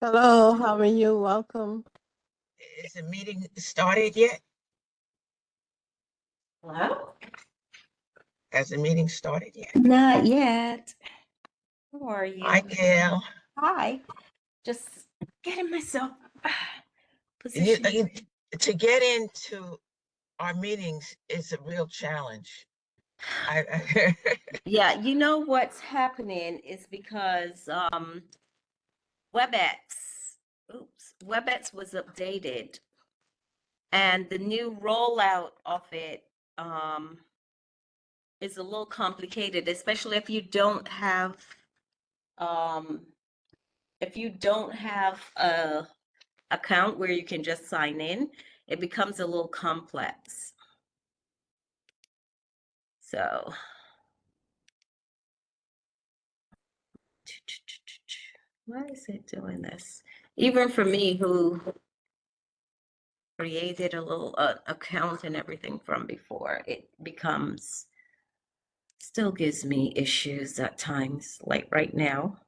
Hello, how are you? Welcome. Is the meeting started yet? Hello? Has the meeting started yet? Not yet. How are you? Hi, Gail. Hi. Just getting myself You, positioned. you, to get into our meetings is a real challenge. I Yeah, you know what's happening is because WebEx was updated and the new rollout of it is a little complicated, especially if you don't have um a account where you can just sign in, it becomes a little complex. So, why is it doing this? Even for me who created a little account and everything from before, it still gives me issues at times, like right now.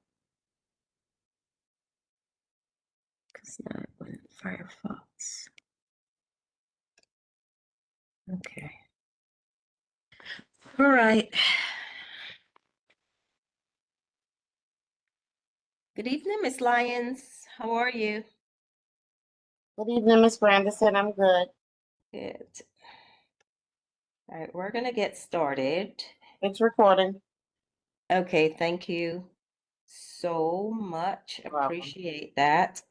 Because now it went Firefox. Okay. All right. Good evening, Miss Lyons. How are you? Good evening, Ms. Grandison. I'm good. Good. All right, we're gonna get started. It's recording. Okay, thank you so much. You're welcome. Appreciate that.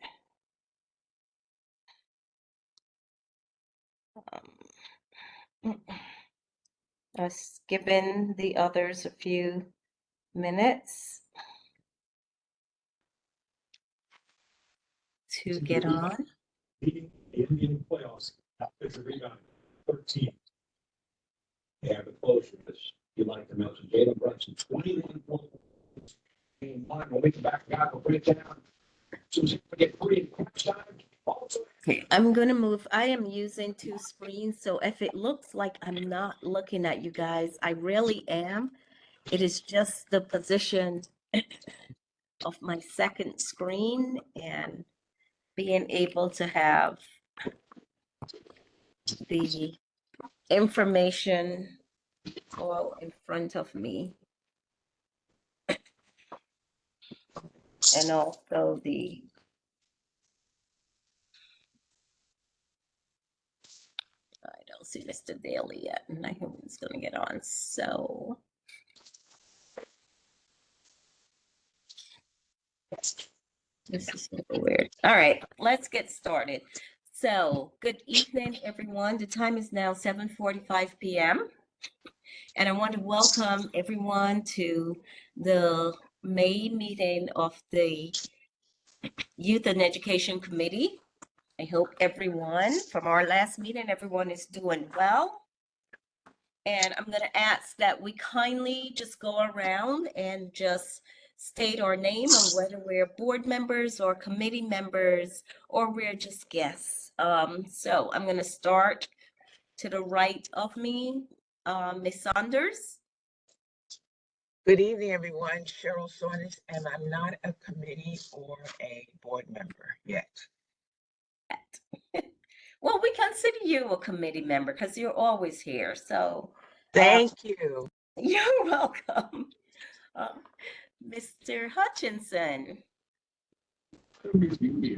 Us giving the others a few minutes to get on. The Indian playoffs after the rebound 13. And the closure this you like to mention Jalen Brunson 21 points. We'll make it back out, we'll break it down. Susan, we get free in crunch time. Also, Okay, I'm gonna move. I am using two screens, so if it looks like I'm not looking at you guys, I really am. It is just the position of my second screen and being able to have the information all in front of me. And also I don't see Mr. Daly yet, and I hope he's gonna get on, so. This is super weird. All right, let's get started. So, good evening, everyone. The time is now 7:45 p.m. And I want to welcome everyone to the May meeting of the Youth and Education Committee. I hope everyone from our last meeting, everyone is doing well. And I'm going to ask that we kindly just go around and just state our name and whether we're board members or committee members or we're just guests. So I'm going to start to the right of me, Ms. Saunders. Good evening, everyone. Cheryl Saunders, and I'm not a committee or a board member yet. Well, we consider you a committee member because you're always here. So Thank you. you're welcome. Mr. Hutchinson.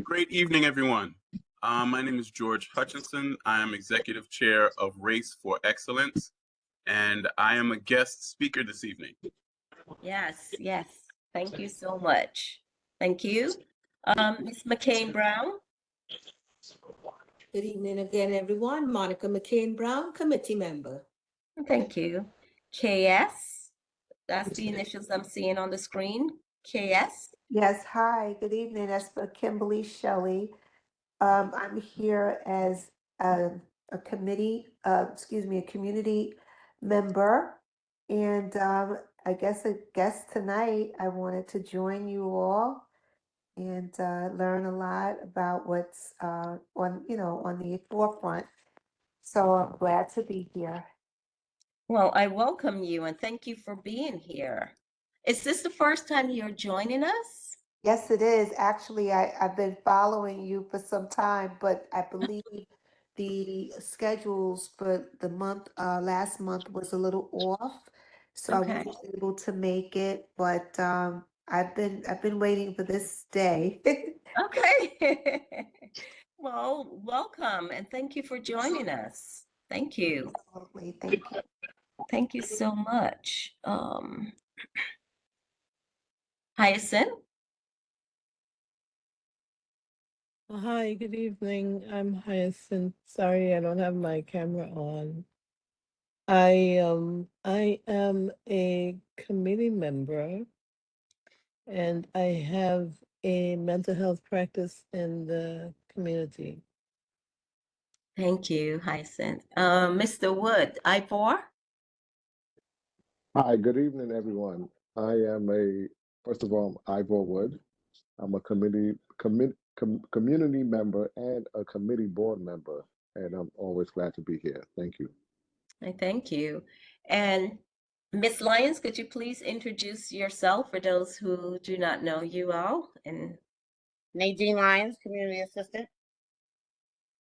Great evening, everyone. My name is George Hutchinson. I am Executive Chair of Race for Excellence, and I am a guest speaker this evening. Yes, yes. Thank you so much. Thank you. Ms. McCain-Brown. Good evening again, everyone. Monica McCain-Brown, committee member. Thank you. KS. That's the initials I'm seeing on the screen. KS. Yes, hi, good evening. That's for Kimberly Shelley. I'm here as a committee, a community member. And I guess a guest tonight, I wanted to join you all and learn a lot about what's on the forefront. So I'm glad to be here. Well, I welcome you and thank you for being here. Is this the first time you're joining us? Yes, it is. Actually, I've been following you for some time, but I believe the schedules for the month, last month was a little off. So I Okay. wasn't able to make it, but I've been waiting for this day. Okay. Well, welcome and thank you for joining us. Thank you. Absolutely. Thank you. Thank you so much. Hyacinth? Hi, good evening. I'm Hyacinth. Sorry, I don't have my camera on. I am a committee member and I have a mental health practice in the community. Thank you, Hyacinth. Mr. Wood, I4? Hi, good evening, everyone. First of all, I'm Ivor Wood. I'm a community member and a committee board member, and I'm always glad to be here. Thank you. I thank you. And Miss Lyons, could you please introduce yourself for those who do not know you all? And Nadine Lyons, Community Assistant.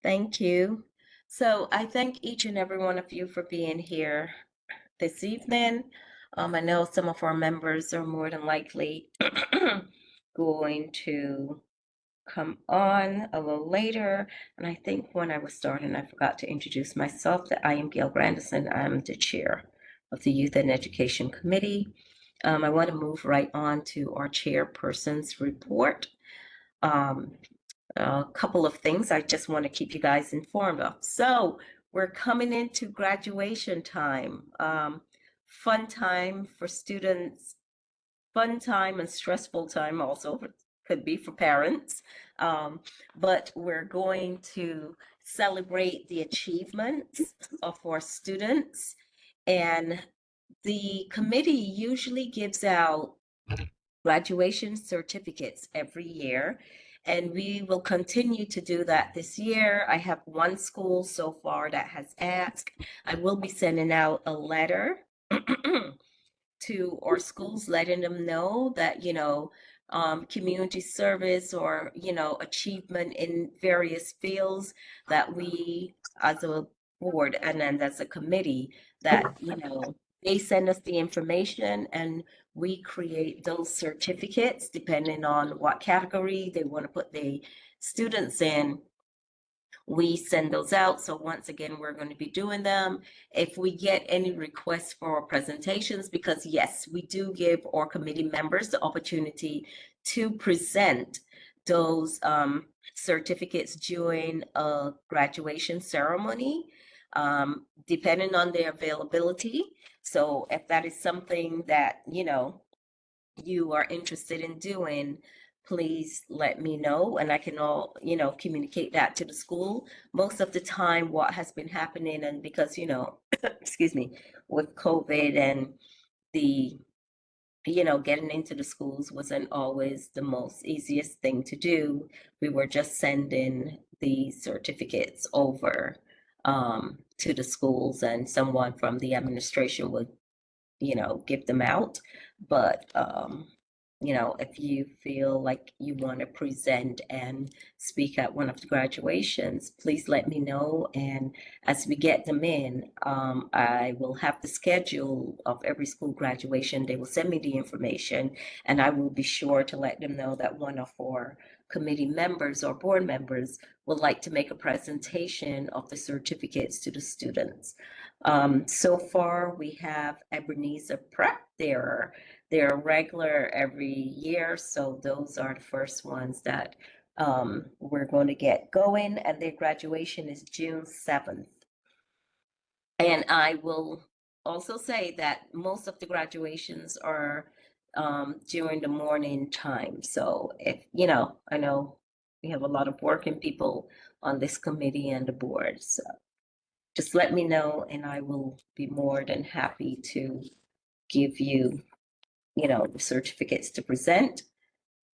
thank you. So I thank each and every one of you for being here this evening. I know some of our members are more than likely going to come on a little later. And I think when I was starting, I forgot to introduce myself, that I am Gail Grandison. I'm the chair of the Youth and Education Committee. I want to move right on to our chairperson's report. A couple of things I just want to keep you guys informed of. So we're coming into graduation time. Fun time for students, fun time and stressful time also could be for parents. But we're going to celebrate the achievements of our students. And the committee usually gives out graduation certificates every year. And we will continue to do that this year. I have one school so far that has asked. I will be sending out a letter to our schools, letting them know that, community service or, achievement in various fields that we as a board and then as a committee that, they send us the information and we create those certificates depending on what category they want to put the students in. We send those out. So once again, we're going to be doing them. If we get any requests for presentations, because yes, we do give our committee members the opportunity to present those certificates during a graduation ceremony, depending on their availability. So if that is something that, you are interested in doing, please let me know and I can communicate that to the school. Most of the time what has been happening, and because, excuse me, with COVID and the, getting into the schools wasn't always the most easiest thing to do. We were just sending the certificates over to the schools and someone from the administration would give them out. But, if you feel like you want to present and speak at one of the graduations, please let me know. And as we get them in, I will have the schedule of every school graduation. They will send me the information and I will be sure to let them know that one of our committee members or board members would like to make a presentation of the certificates to the students. So far, we have Ebenezer Prep. They're regular every year, so those are the first ones that we're going to get going, and their graduation is June 7th. And I will also say that most of the graduations are during the morning time. So if, I know we have a lot of working people on this committee and the board, so just let me know and I will be more than happy to give you, the certificates to present.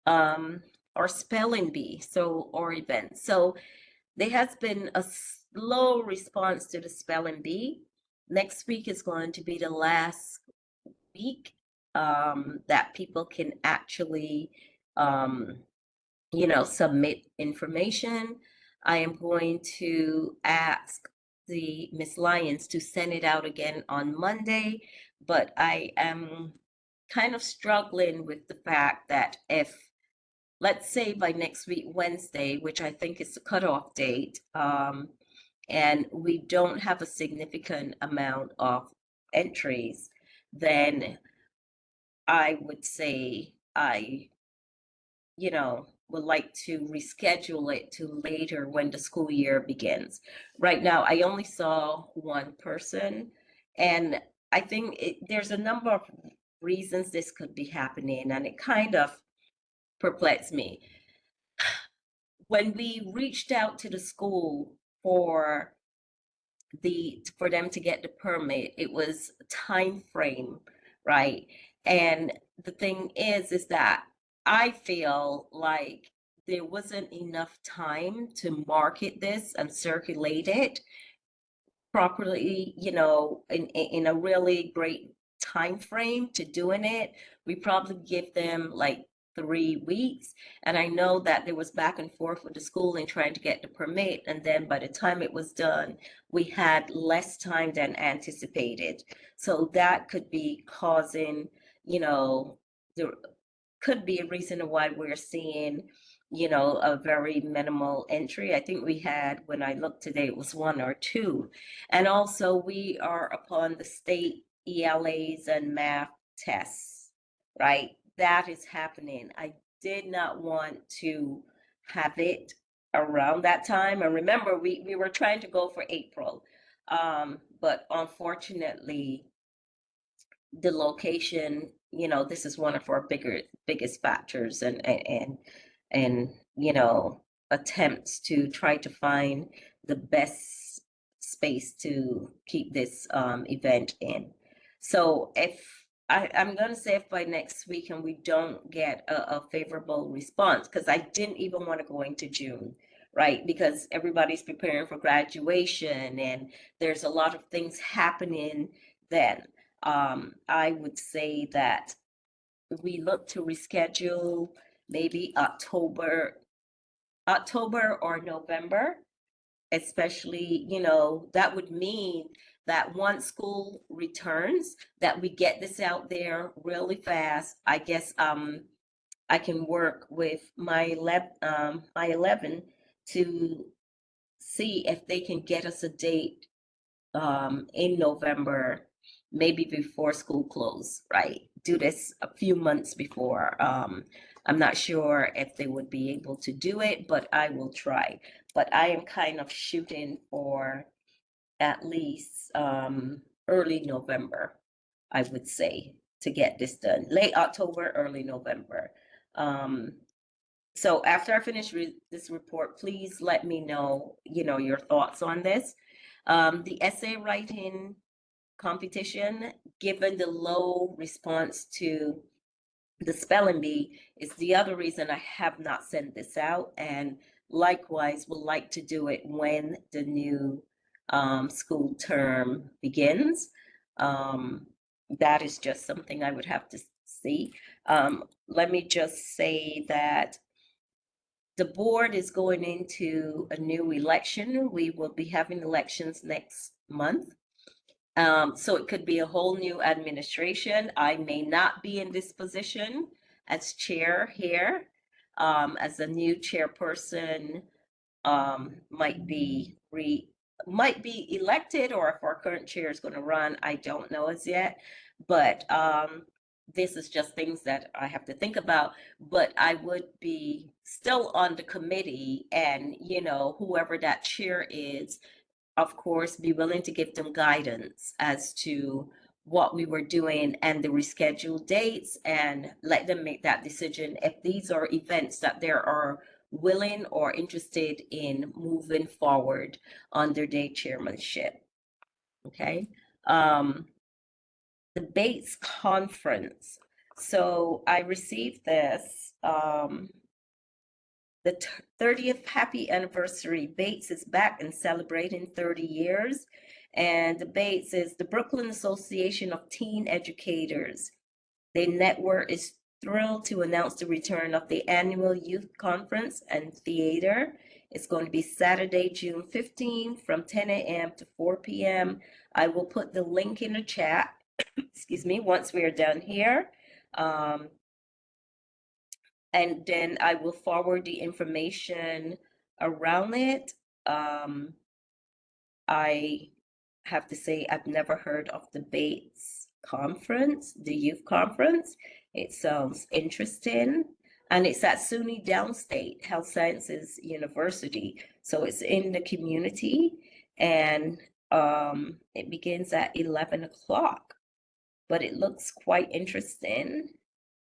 Or spelling bee, or events. So there has been a slow response to the spelling bee. Next week is going to be the last week that people can actually submit information. I am going to ask the Miss Lyons to send it out again on Monday, but I am kind of struggling with the fact that if, let's say by next week, Wednesday, which I think is the cutoff date, and we don't have a significant amount of entries, then I would say I would like to reschedule it to later when the school year begins. Right now, I only saw one person, and I think there's a number of reasons this could be happening, and it kind of perplexed me. When we reached out to the school for them to get the permit, it was a time frame, right? And the thing is that I feel like there wasn't enough time to market this and circulate it properly, in a really great time frame to doing it. We probably give them like 3 weeks. And I know that there was back and forth with the school in trying to get the permit. And then by the time it was done, we had less time than anticipated. So that could be causing, there could be a reason why we're seeing, a very minimal entry. I think we had, when I looked today, it was 1 or 2. And also we are upon the state ELAs and math tests, right? That is happening. I did not want to have it around that time. And remember, we were trying to go for April. But unfortunately, the location, this is one of our biggest factors, and attempts to try to find the best space to keep this event in. So if I'm going to say, if by next week and we don't get a favorable response, because I didn't even want to go into June, right? Because everybody's preparing for graduation and there's a lot of things happening then. I would say that we look to reschedule maybe October or November, especially, that would mean that once school returns, that we get this out there really fast. I guess I can work with my 11 to see if they can get us a date in November, maybe before school close, right? Do this a few months before. I'm not sure if they would be able to do it, but I will try. But I am kind of shooting for at least early November, I would say, to get this done. Late October, early November. So after I finish this report, please let me know, your thoughts on this. The essay writing competition, given the low response to the spelling bee, is the other reason I have not sent this out, and likewise would like to do it when the new school term begins. That is just something I would have to see. Let me just say that the board is going into a new election. We will be having elections next month. So it could be a whole new administration. I may not be in this position as chair here. As a new chairperson, might be elected, or if our current chair is going to run, I don't know as yet. But this is just things that I have to think about. But I would be still on the committee, and whoever that chair is, of course, be willing to give them guidance as to what we were doing and the rescheduled dates, and let them make that decision if these are events that they are willing or interested in moving forward under their chairmanship. Okay. The Bates Conference. So I received this. The 30th happy anniversary. Bates is back and celebrating 30 years. And the Bates is the Brooklyn Association of Teen Educators. Their network is thrilled to announce the return of the annual youth conference and theater. It's going to be Saturday, June 15th from 10 a.m. to 4 p.m. I will put the link in the chat, excuse me, once we are done here. And then I will forward the information around it. I have to say, I've never heard of the Bates Conference, the youth conference. It sounds interesting. And it's at SUNY Downstate Health Sciences University. So it's in the community, and it begins at 11 o'clock. But it looks quite interesting.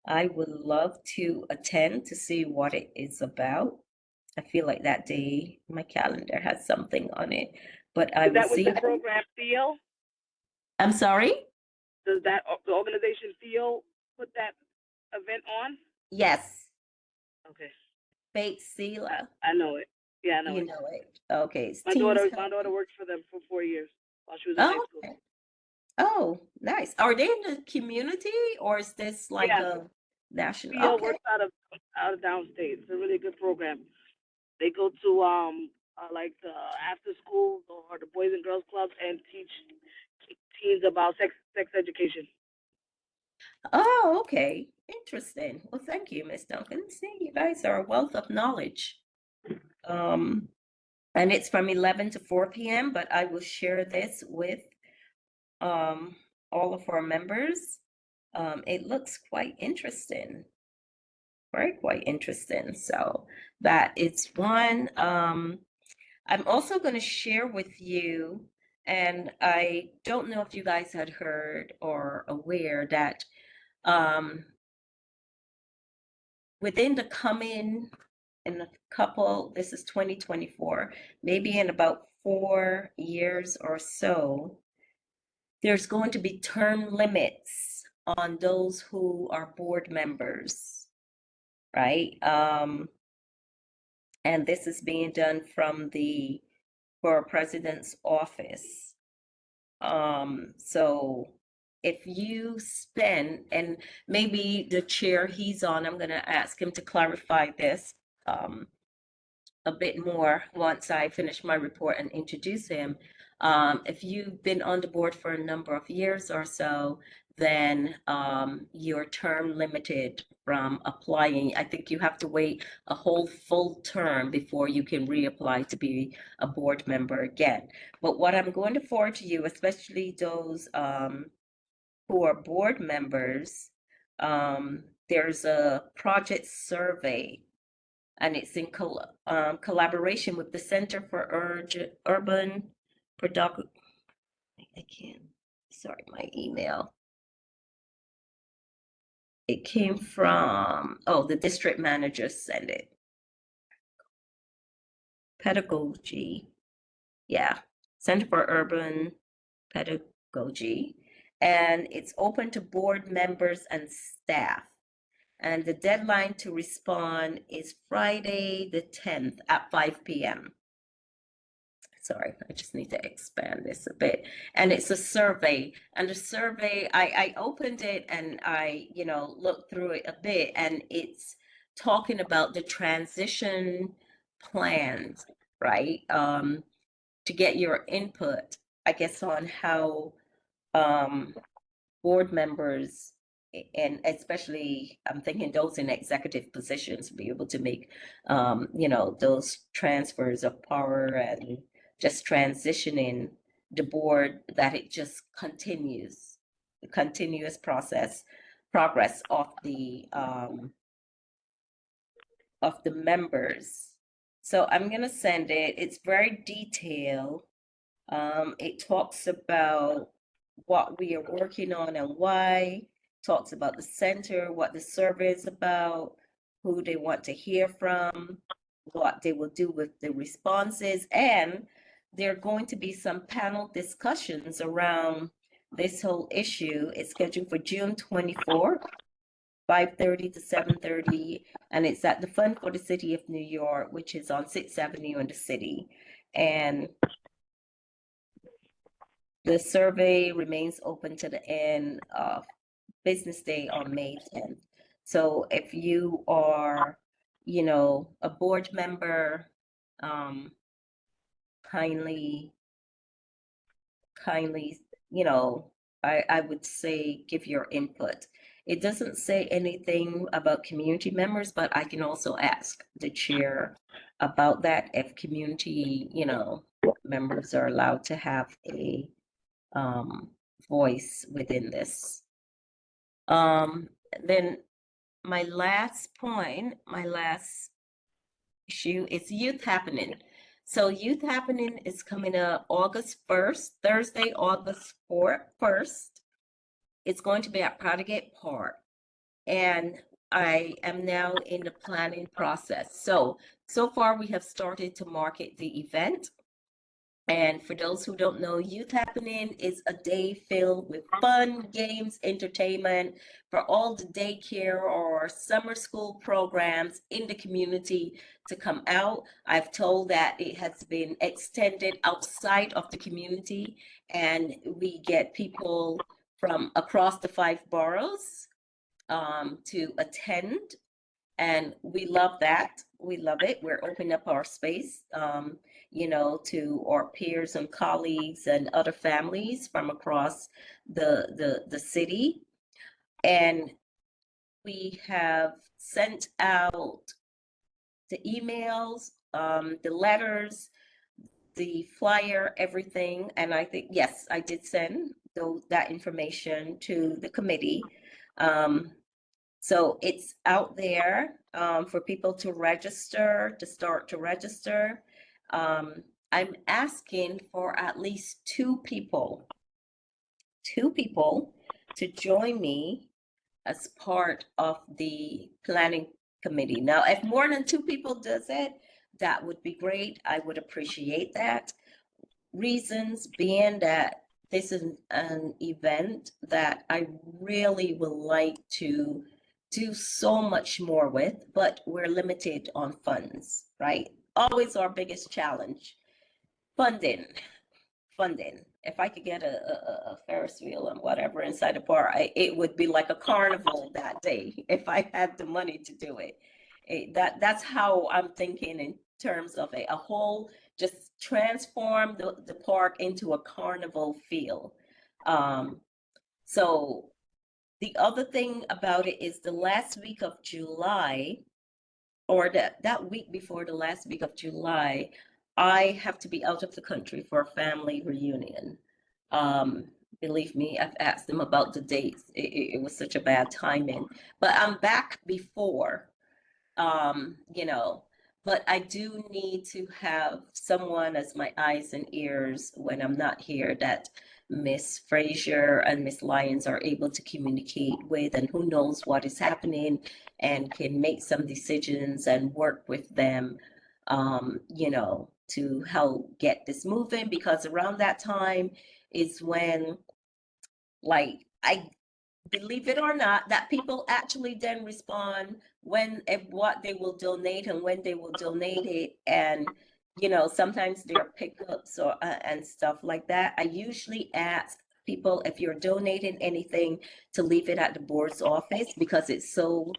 I would love to attend to see what it is about. I feel like that day, my calendar has something on it, but I Is will that what see. the program Feel? I'm sorry? Does that the organization Feel put that event on? Yes, Okay, Bates Sela. I know it. Yeah, I know You it. know it. Okay, it's My Teens daughter Conference. worked for them for 4 years while she was in high Oh, school. okay. Oh, nice. Are they in the community, or is this like Yeah. a national? Feel Okay. works out of downstate. It's a really good program. They go to like the after school or the Boys and Girls Club and teach teens about sex education. Oh, okay. Interesting. Well, thank you, Miss Duncan. See, you guys are a wealth of knowledge. And it's from 11 to 4 p.m., but I will share this with all of our members. It looks quite interesting. Quite interesting. So that is one. I'm also going to share with you, and I don't know if you guys had heard or aware that within the coming, in a couple, this is 2024, maybe in about 4 years or so, there's going to be term limits on those who are board members, right? And this is being done from the for president's office. So if you spend, and maybe the chair he's on, I'm going to ask him to clarify this a bit more once I finish my report and introduce him. If you've been on the board for a number of years or so, then your term limited from applying. I think you have to wait a whole full term before you can reapply to be a board member again. But what I'm going to forward to you, especially those who are board members, there's a project survey, and it's in collaboration with the Center for Urban Product. I can't, sorry, my email. It came from, the district manager sent it. Pedagogy, yeah, Center for Urban Pedagogy. And it's open to board members and staff. And the deadline to respond is Friday, the 10th at 5 p.m. Sorry, I just need to expand this a bit. And it's a survey. And the survey, I opened it and I, looked through it a bit, and it's talking about the transition plans, right? To get your input, I guess, on how board members, and especially I'm thinking those in executive positions, be able to make, those transfers of power and just transitioning the board, that it just continues, the continuous progress of the members. So I'm gonna send it. It's very detailed. It talks about what we are working on and why, talks about the center, what the survey is about, who they want to hear from, what they will do with the responses, and there are going to be some panel discussions around this whole issue. It's scheduled for June 24th, 5:30 to 7:30, and it's at the Fund for the City of New York, which is on 6th Avenue in the city. And the survey remains open to the end of business day on May 10th. So if you are, you know, a board member, kindly, you know, I would say give your input. It doesn't say anything about community members, but I can also ask the chair about that if community, you know, members are allowed to have a voice within this. Then my last point, my last issue is Youth Happening. So Youth Happening is coming up August 1st, Thursday, August 1st. It's going to be at Proudigate Park. And I am now in the planning process. So far we have started to market the event. And for those who don't know, Youth Happening is a day filled with fun, games, entertainment for all the daycare or summer school programs in the community to come out. I've told that it has been extended outside of the community, and we get people from across the 5 boroughs to attend. And we love that. We love it. We're opening up our space, you know, to our peers and colleagues and other families from across the city. And we have sent out the emails, the letters, the flyer, everything. And I think, yes, I did send that information to the committee. So it's out there for people to register, to start to register. I'm asking for at least 2 people to join me as part of the planning committee. Now, if more than 2 people does it, that would be great. I would appreciate that. Reasons being that this is an event that I really would like to do so much more with, but we're limited on funds, right? Always our biggest challenge. Funding. If I could get a Ferris wheel and whatever inside the bar, it would be like a carnival that day if I had the money to do it. That's how I'm thinking in terms of a whole, just transform the park into a carnival feel. So the other thing about it is the last week of July, or that week before the last week of July, I have to be out of the country for a family reunion. Believe me, I've asked them about the dates. It was such a bad timing, but I'm back before, you know, but I do need to have someone as my eyes and ears when I'm not here that Miss Frazier and Miss Lyons are able to communicate with, and who knows what is happening and can make some decisions and work with them, you know, to help get this moving, because around that time is when, like, I believe it or not, that people actually then respond when and what they will donate and when they will donate it. And, you know, sometimes there are pickups or and stuff like that. I usually ask people, if you're donating anything, to leave it at the board's office, because it's so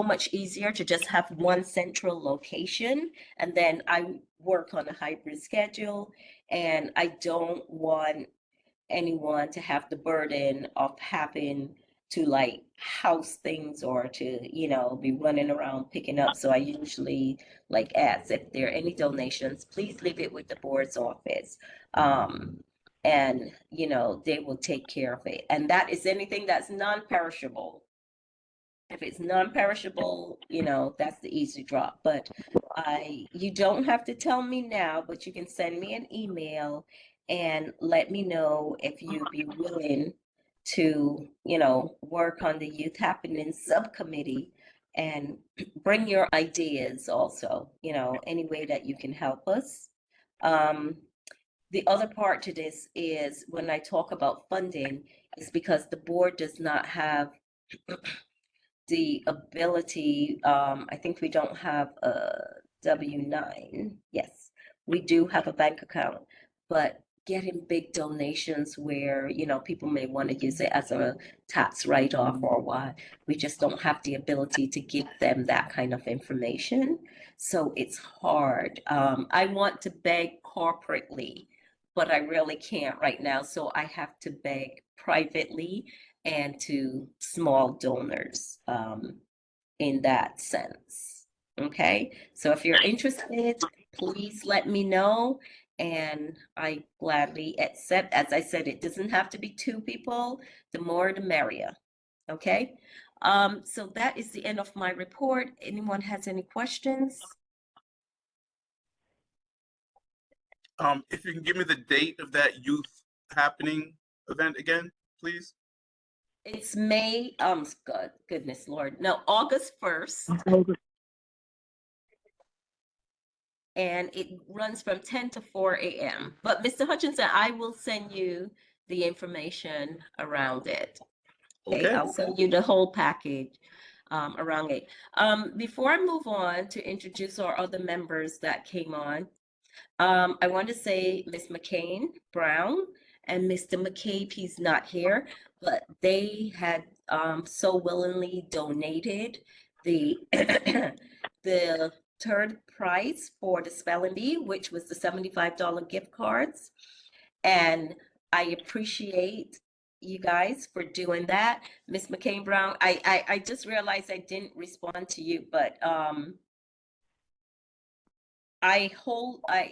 much easier to just have one central location. And then I work on a hybrid schedule, and I don't want anyone to have the burden of having to like house things or to, you know, be running around picking up. So I usually like ask if there are any donations, please leave it with the board's office. And, you know, they will take care of it. And that is anything that's non-perishable. If it's non-perishable, you know, that's the easy drop. But you don't have to tell me now, but you can send me an email and let me know if you'd be willing to, you know, work on the Youth Happening subcommittee, and bring your ideas also, you know, any way that you can help us. The other part to this is when I talk about funding, is because the board does not have the ability, I think we don't have a W-9. Yes, we do have a bank account, but getting big donations where, you know, people may want to use it as a tax write-off or what. We just don't have the ability to give them that kind of information. So it's hard. I want to beg corporately, but I really can't right now. So I have to beg privately and to small donors in that sense. Okay, so if you're interested, please let me know and I gladly accept. As I said, it doesn't have to be 2 people, the more the merrier. Okay, so that is the end of my report. Anyone has any questions? If you can give me the date of that youth happening event again, please. It's May, goodness Lord, no, August 1st. And it runs from 10 to 4 a.m. But Mr. Hutchinson, I will send you the information around it. Okay, Okay. I'll send you the whole package around it. Before I move on to introduce our other members that came on, I want to say Ms. McCain Brown and Mr. McCabe, he's not here, but they had so willingly donated the the third prize for the spelling bee, which was the $75 gift cards. And I appreciate you guys for doing that. Miss McCain Brown, I just realized I didn't respond to you, but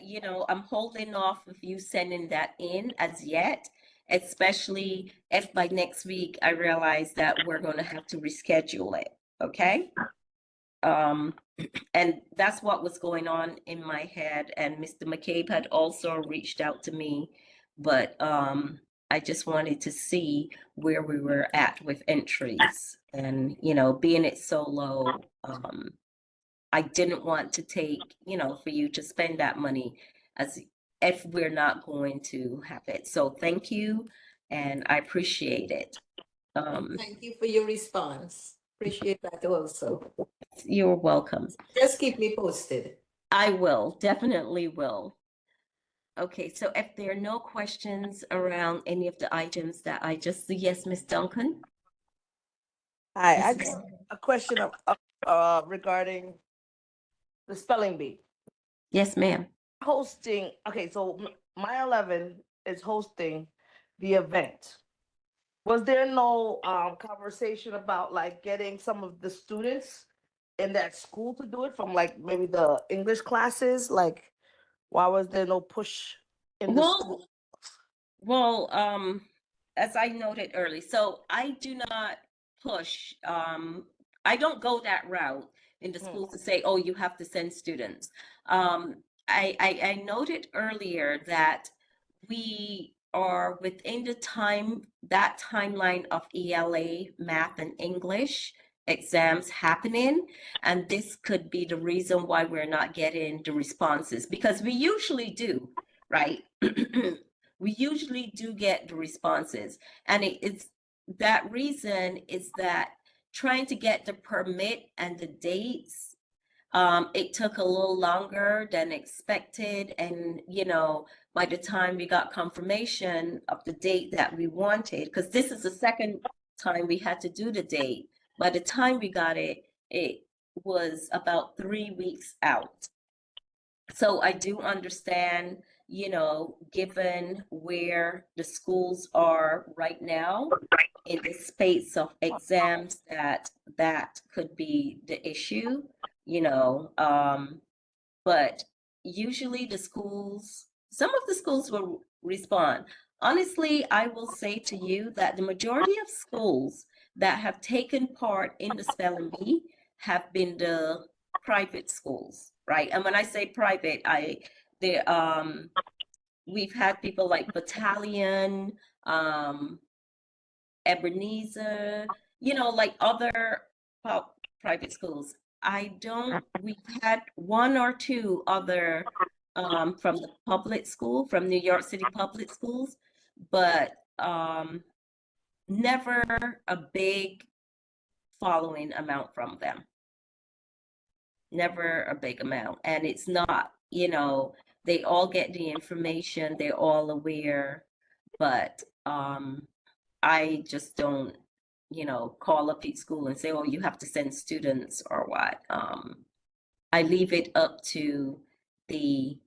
you know, I'm holding off of you sending that in as yet, especially if by next week I realize that we're going to have to reschedule it. Okay. And that's what was going on in my head. And Mr. McCabe had also reached out to me, but I just wanted to see where we were at with entries. And, you know, being it so low, I didn't want to take, you know, for you to spend that money as if we're not going to have it. So thank you, and I appreciate it. Thank you for your response. Appreciate that also. You're welcome. Just keep me posted. I will, definitely will. Okay, so if there are no questions around any of the items that I just, yes, Ms. Duncan? Hi, I Yes, just ma'am. a question regarding the spelling bee. Yes, ma'am. Hosting, okay, so my 11 is hosting the event. Was there no conversation about like getting some of the students in that school to do it from like maybe the English classes? Like, why was there no push in the school? Well, as I noted early, so I do not push, I don't go that route in the school to say, oh, you have to send students. I noted earlier that we are within the that timeline of ELA, math and English exams happening. And this could be the reason why we're not getting the responses, because we usually do, right? We usually do get the responses. And it's that reason is that trying to get the permit and the dates, it took a little longer than expected. And, you know, by the time we got confirmation of the date that we wanted, because this is the second time we had to do the date, by the time we got it, it was about 3 weeks out. So I do understand, you know, given where the schools are right now in the space of exams, that could be the issue, you know, but usually the schools, some of the schools will respond. Honestly, I will say to you that the majority of schools that have taken part in the spelling bee have been the private schools, right? And when I say private, we've had people like Battalion, Ebenezer, you know, like other private schools. We've had 1 or 2 other from the public school, from New York City public schools, but never a big following amount from them. Never a big amount. And it's not, you know, they all get the information, they're all aware, but I just don't, call up each school and say, oh, you have to send students or what. I leave it up to the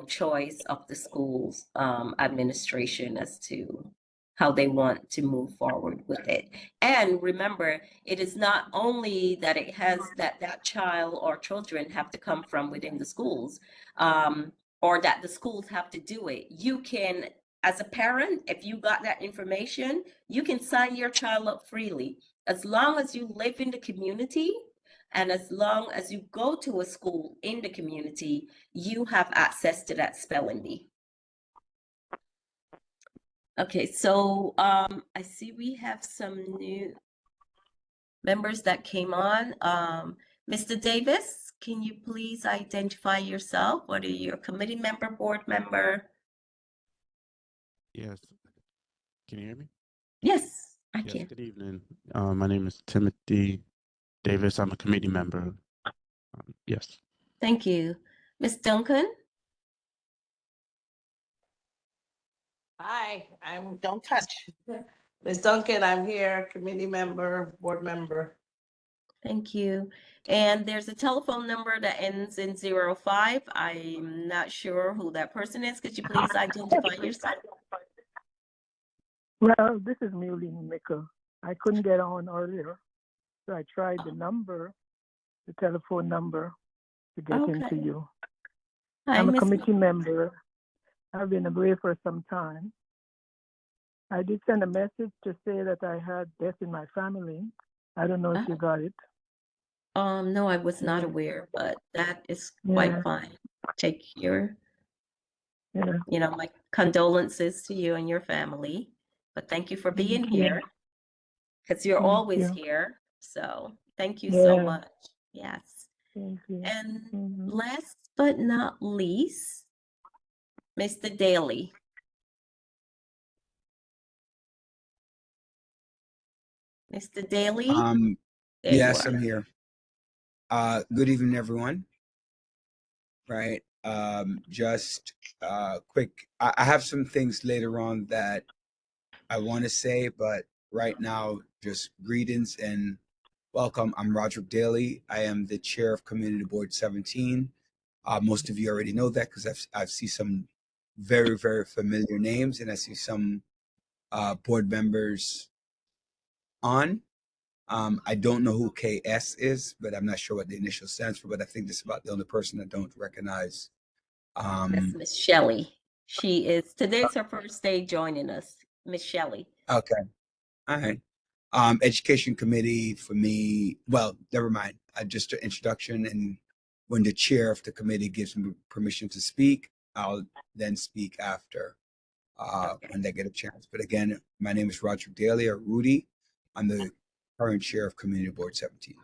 choice of the school's administration as to how they want to move forward with it. And remember, it is not only that it has that child or children have to come from within the schools, or that the schools have to do it. You can, as a parent, if you got that information, you can sign your child up freely. As long as you live in the community, and as long as you go to a school in the community, you have access to that spelling bee. Okay, so I see we have some new members that came on. Mr. Davis, can you please identify yourself? Whether you're a committee member, board member? Yes. Can you hear me? Yes, I Yes, can. good evening. My name is Timothy Davis. I'm a committee member. Yes. Thank you. Ms. Duncan? Hi, don't touch. Ms. Duncan, I'm here, committee member, board member. Thank you. And there's a telephone number that ends in 05. I'm not sure who that person is. Could you please identify yourself? Well, this is Mulene Mickle. I couldn't get on earlier, so I tried the telephone number to get into Okay. you. Hi, I'm a Ms. committee member. I've been away for some time. I did send a message to say that I had death in my family. I don't know if you got it. No, I was not Yeah. aware, but that is Yeah. quite fine. Take your, Yeah. my condolences to you and your family. But thank you for being Thank you. here, because you're Thank always you. here. So thank you so Yeah. much. Yes. Thank you. And Mhm. last but not least, Mr. Daly. Mr. Daly? There you Yes, are. I'm here. Good evening, everyone. Right. Just quick. I have some things later on that I want to say, but right now, just greetings and welcome. I'm Roderick Daly. I am the chair of Community Board 17. Most of you already know that because I've seen some very, very familiar names, and I see some board members on. I don't know who KS is, but I'm not sure what the initial stands for, but I think this is about the only person I don't recognize. That's Miss Shelley. Today's her first day joining us, Miss Shelley. Okay. All right. Education committee for me, well, never mind. Just an introduction, and when the chair of the committee gives me permission to speak, I'll then speak after when they get a chance. But again, my name is Roderick Daly, or Rudy. I'm the current chair of Community Board 17.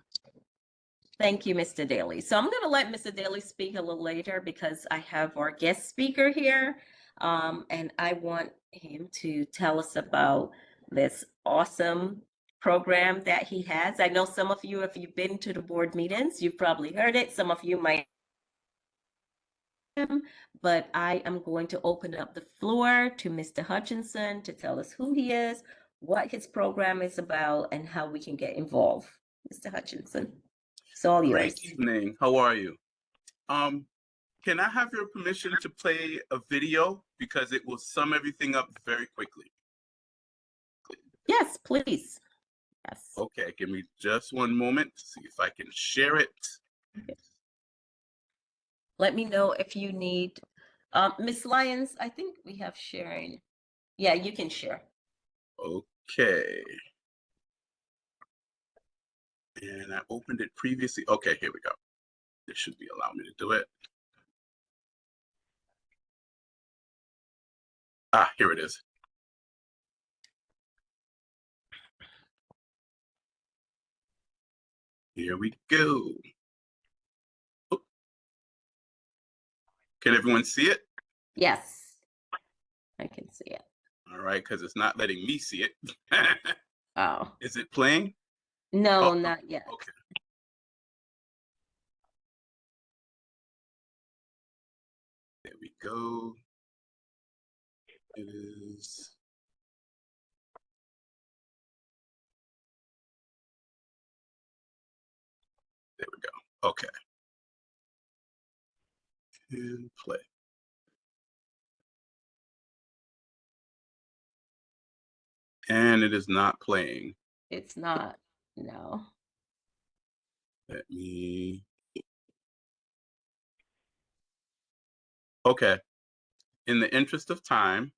Thank you, Mr. Daly. So I'm going to let Mr. Daly speak a little later because I have our guest speaker here, and I want him to tell us about this awesome program that he has. I know some of you, if you've been to the board meetings, you've probably heard it. Some of you might, but I am going to open up the floor to Mr. Hutchinson to tell us who he is, what his program is about, and how we can get involved. Mr. Hutchinson. It's all yours. Great evening. How are you? Can I have your permission to play a video because it will sum everything up very quickly? Yes, please. Yes. Okay, give me just one moment to see if I can share it. Let me know if you need, Miss Lyons, I think we have sharing. Yeah, you can share. Okay. And I opened it previously. Okay, here we go. This should be allowing me to do it. Ah, here it is. Here we go. Oh. Can everyone see it? Yes, I can see it. All right, because it's not letting me see it. Oh. Is it playing? No, Oh, not yet. okay. go. It is. There we go. Okay. And play. And it is not playing. It's not, no. Let me. Okay. In the interest of time,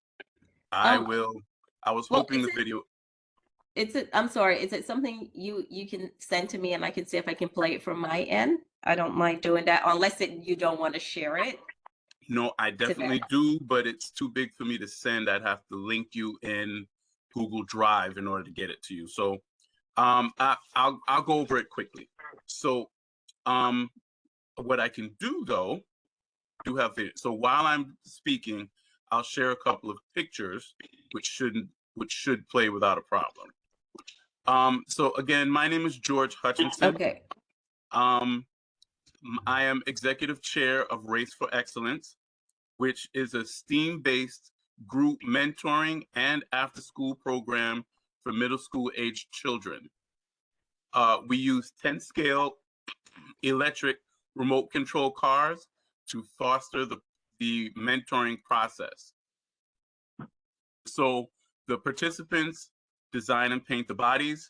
I Um, was well, hoping the video. I'm sorry, is it something you can send to me and I can see if I can play it from my end? I don't mind doing that, unless you don't want to share it. No, I them. definitely do, but it's too big for me to send. I'd have to link you in Google Drive in order to get it to you. So I'll go over it quickly. So what I can do though, do have it. So while I'm speaking, I'll share a couple of pictures which should play without a problem. So again, my name is George Hutchinson. Okay. I am executive chair of Race for Excellence, which is a STEAM-based group mentoring and after-school program for middle school age children. We use 10-scale electric remote control cars to foster the mentoring process. So the participants design and paint the bodies.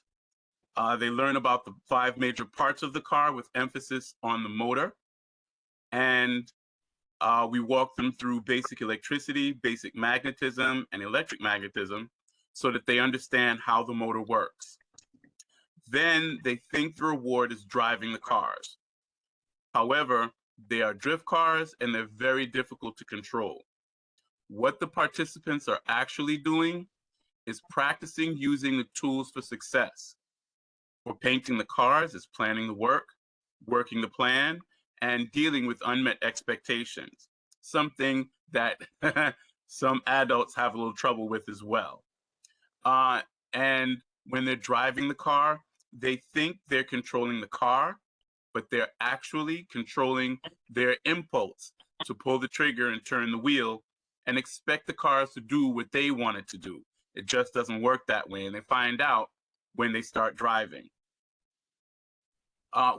They learn about the 5 major parts of the car with emphasis on the motor. And we walk them through basic electricity, basic magnetism, and electric magnetism so that they understand how the motor works. Then they think the reward is driving the cars. However, they are drift cars and they're very difficult to control. What the participants are actually doing is practicing using the tools for success. For painting the cars is planning the work, working the plan, and dealing with unmet expectations, something that some adults have a little trouble with as well. And when they're driving the car, they think they're controlling the car, but they're actually controlling their impulse to pull the trigger and turn the wheel and expect the cars to do what they want it to do. It just doesn't work that way, and they find out when they start driving.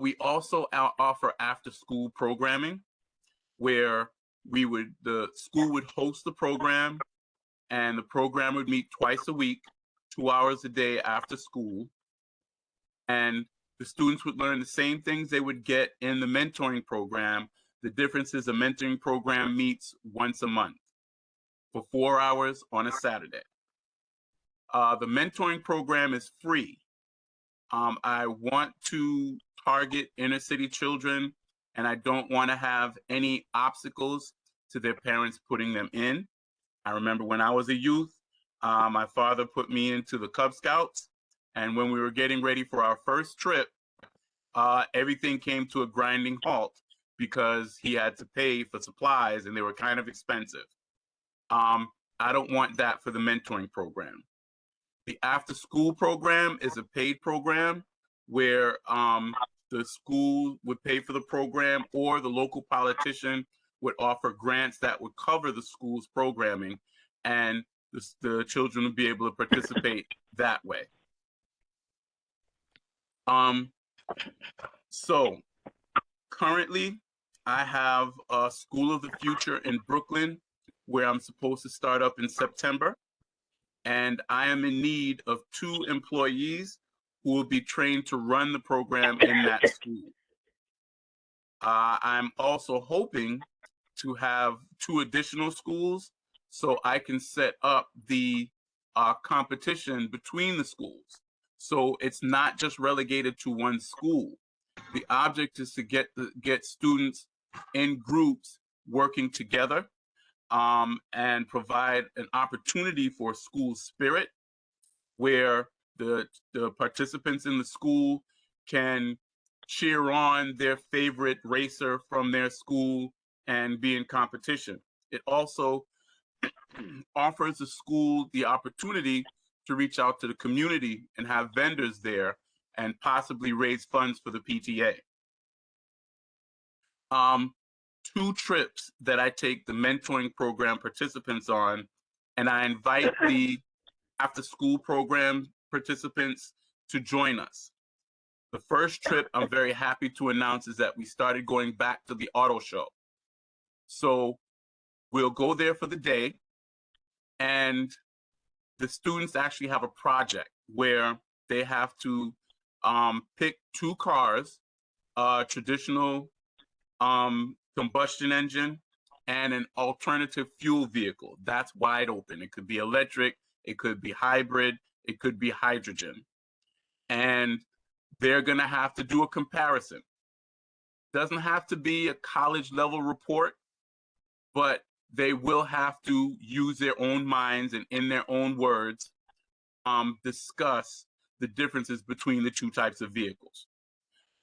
We also offer after-school programming where the school would host the program, and the program would meet twice a week, 2 hours a day after school. And the students would learn the same things they would get in the mentoring program. The difference is a mentoring program meets once a month for 4 hours on a Saturday. The mentoring program is free. I want to target inner city children, and I don't want to have any obstacles to their parents putting them in. I remember when I was a youth, my father put me into the Cub Scouts, and when we were getting ready for our first trip, everything came to a grinding halt because he had to pay for supplies and they were kind of expensive. I don't want that for the mentoring program. The after school program is a paid program where the school would pay for the program, or the local politician would offer grants that would cover the school's programming, and the children would be able to participate that way. So currently I have a School of the Future in Brooklyn where I'm supposed to start up in September. And I am in need of 2 employees who will be trained to run the program in that school. I'm also hoping to have 2 additional schools so I can set up the competition between the schools. So it's not just relegated to one school. The object is to get students in groups working together, and provide an opportunity for school spirit where the participants in the school can cheer on their favorite racer from their school and be in competition. It also offers the school the opportunity to reach out to the community and have vendors there and possibly raise funds for the PTA. 2 trips that I take the mentoring program participants on, and I invite the after school program participants to join us. The first trip I'm very happy to announce is that we started going back to the auto show. So we'll go there for the day, and the students actually have a project where they have to pick 2 cars, a traditional combustion engine and an alternative fuel vehicle. That's wide open. It could be electric, it could be hybrid, it could be hydrogen. And they're gonna have to do a comparison. Doesn't have to be a college level report, but they will have to use their own minds and in their own words, discuss the differences between the 2 types of vehicles.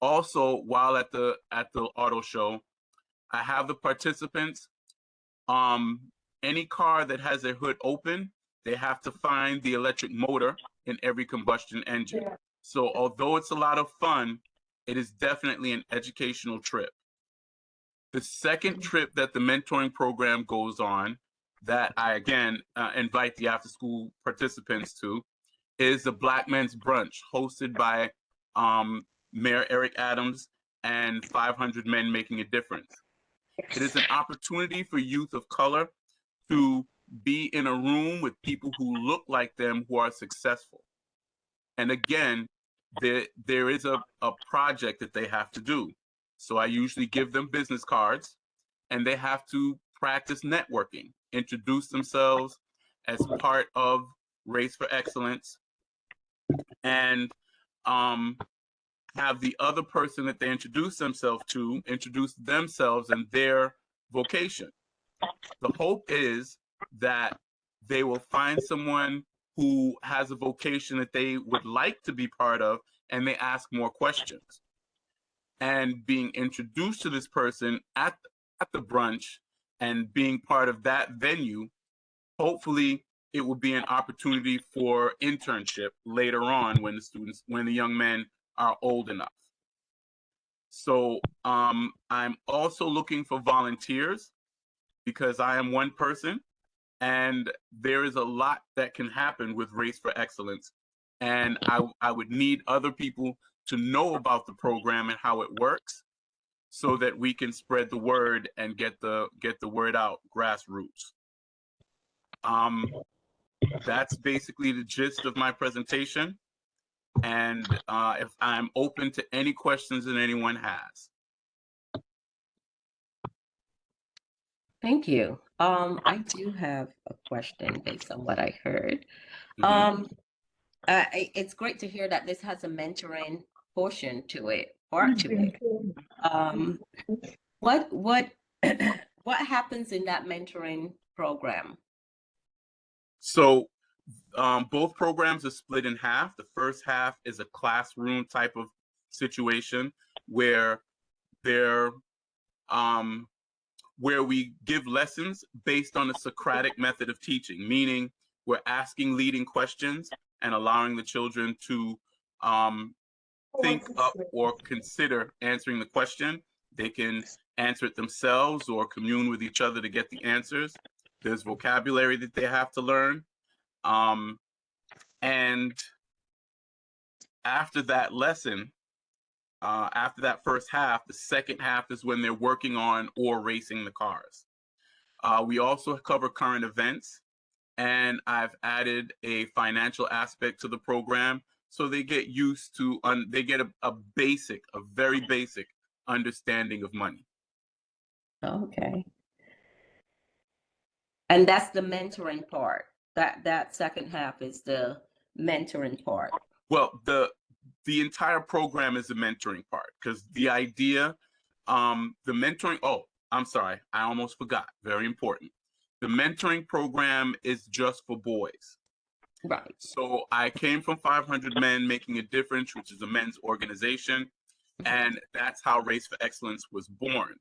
Also, while at the auto show, I have the participants, any car that has their hood open, they have to find the electric motor in every combustion engine. So although it's a lot of fun, it is definitely an educational trip. The second trip that the mentoring program goes on, that I again invite the after school participants to, is the Black Men's Brunch hosted by Mayor Eric Adams and 500 Men Making a Difference. It is an opportunity for youth of color to be in a room with people who look like them, who are successful. And again, there is a project that they have to do. So I usually give them business cards, and they have to practice networking, introduce themselves as part of Race for Excellence, and have the other person that they introduce themselves to introduce themselves and their vocation. The hope is that they will find someone who has a vocation that they would like to be part of, and they ask more questions. And being introduced to this person at the brunch and being part of that venue, hopefully it will be an opportunity for internship later on when the young men are old enough. So I'm also looking for volunteers, because I am one person, and there is a lot that can happen with Race for Excellence. And I would need other people to know about the program and how it works, so that we can spread the word and get the word out grassroots. That's basically the gist of my presentation. And if I'm open to any questions that anyone has. Thank you. I do have a question based on what I heard. It's great to hear that this has a mentoring portion to it, part to it. What what happens in that mentoring program? So both programs are split in half. The first half is a classroom type of situation where where we give lessons based on the Socratic method of teaching, meaning we're asking leading questions and allowing the children to think up or consider answering the question. They can answer it themselves or commune with each other to get the answers. There's vocabulary that they have to learn. And after that lesson, after that first half, the second half is when they're working on or racing the cars. We also cover current events, and I've added a financial aspect to the program, so they get used to, they get a very basic understanding of money. Okay. And that's the mentoring part. That second half is the mentoring part. Well, the entire program is the mentoring part, because the idea, the mentoring, oh, I'm sorry, I almost forgot, very important. The mentoring program is just for boys. Right. So I came from 500 Men Making a Difference, which is a men's organization, and that's how Race for Excellence was born.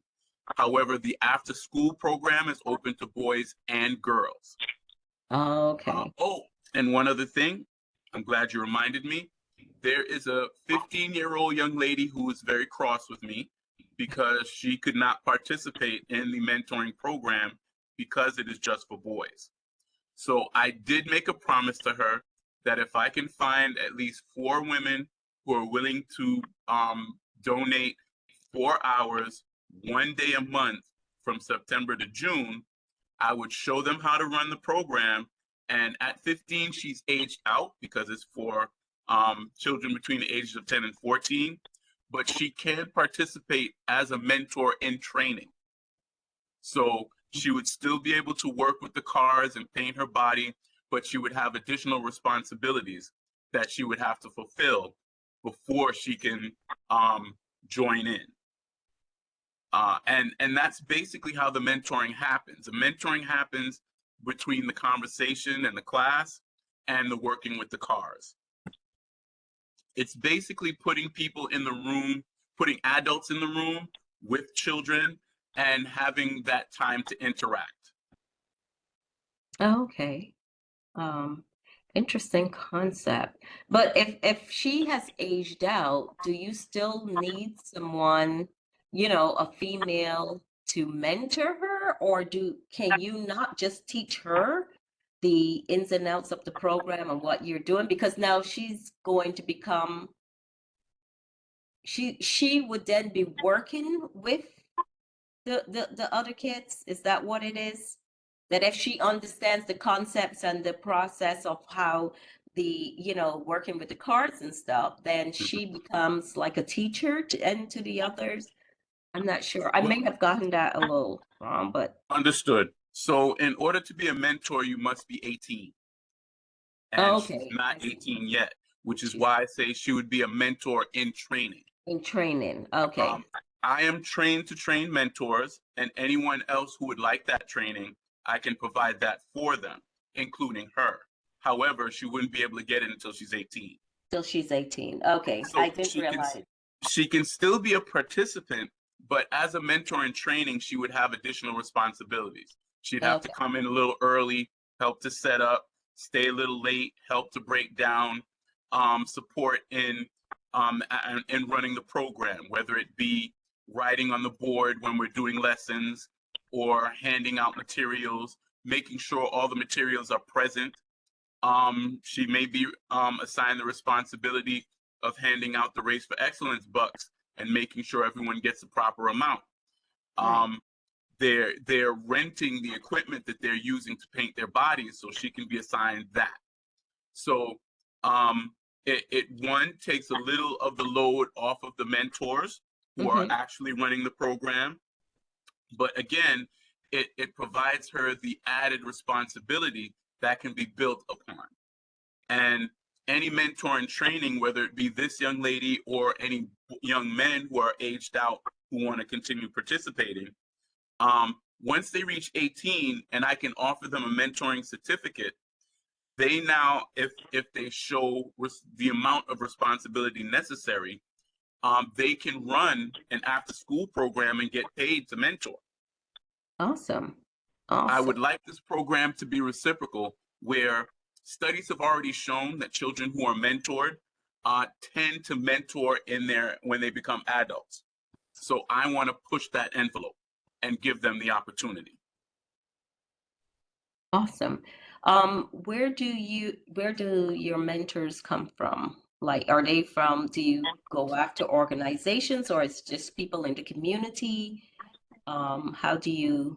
However, the after school program is open to boys and girls. Okay. Oh, and one other thing, I'm glad you reminded me. There is a 15-year-old young lady who is very cross with me, because she could not participate in the mentoring program because it is just for boys. So I did make a promise to her that if I can find at least 4 women who are willing to donate 4 hours, 1 day a month from September to June, I would show them how to run the program. And at 15, she's aged out because it's for children between the ages of 10 and 14, but she can participate as a mentor in training. So she would still be able to work with the cars and paint her body, but she would have additional responsibilities that she would have to fulfill before she can join in. And that's basically how the mentoring happens. The mentoring happens between the conversation and the class and the working with the cars. It's basically putting people in the room, putting adults in the room with children and having that time to interact. Okay. Interesting concept. But if she has aged out, do you still need someone, you know, a female to mentor her, or can you not just teach her the ins and outs of the program and what you're doing? Because now she's going to become, she would then be working with the other kids. Is that what it is? That if she understands the concepts and the process of how you know, working with the cards and stuff, then she becomes like a teacher to the others. I'm not sure. I may have gotten that a little wrong, but. Understood. So in order to be a mentor, you must be 18. And she's Okay. not 18 yet, which is why I say she would be a mentor in training. In training, okay. I am trained to train mentors, and anyone else who would like that training, I can provide that for them, including her. However, she wouldn't be able to get it until she's 18. Till she's 18. Okay, So I didn't realize. She can still be a participant, but as a mentor in training, she would have additional responsibilities. She'd have to come in a little early, help to set up, stay a little late, help to break down, support in running the program, whether it be writing on the board when we're doing lessons or handing out materials, making sure all the materials are present. She may be assigned the responsibility of handing out the Race for Excellence bucks and making sure everyone gets the proper amount. They're renting the equipment that they're using to paint their bodies, so she can be assigned that. So one takes a little of the load off of the mentors who are actually running the program. But again, it provides her the added responsibility that can be built upon. And any mentor in training, whether it be this young lady or any young men who are aged out who want to continue participating, once they reach 18 and I can offer them a mentoring certificate, they now, if they show the amount of responsibility necessary, they can run an after-school program and get paid to mentor. Awesome. I would like this program to be reciprocal, where studies have already shown that children who are mentored tend to mentor when they become adults. So I want to push that envelope and give them the opportunity. Awesome. Where do your mentors come from? Like, are they from, do you go after organizations, or it's just people in the community? How do you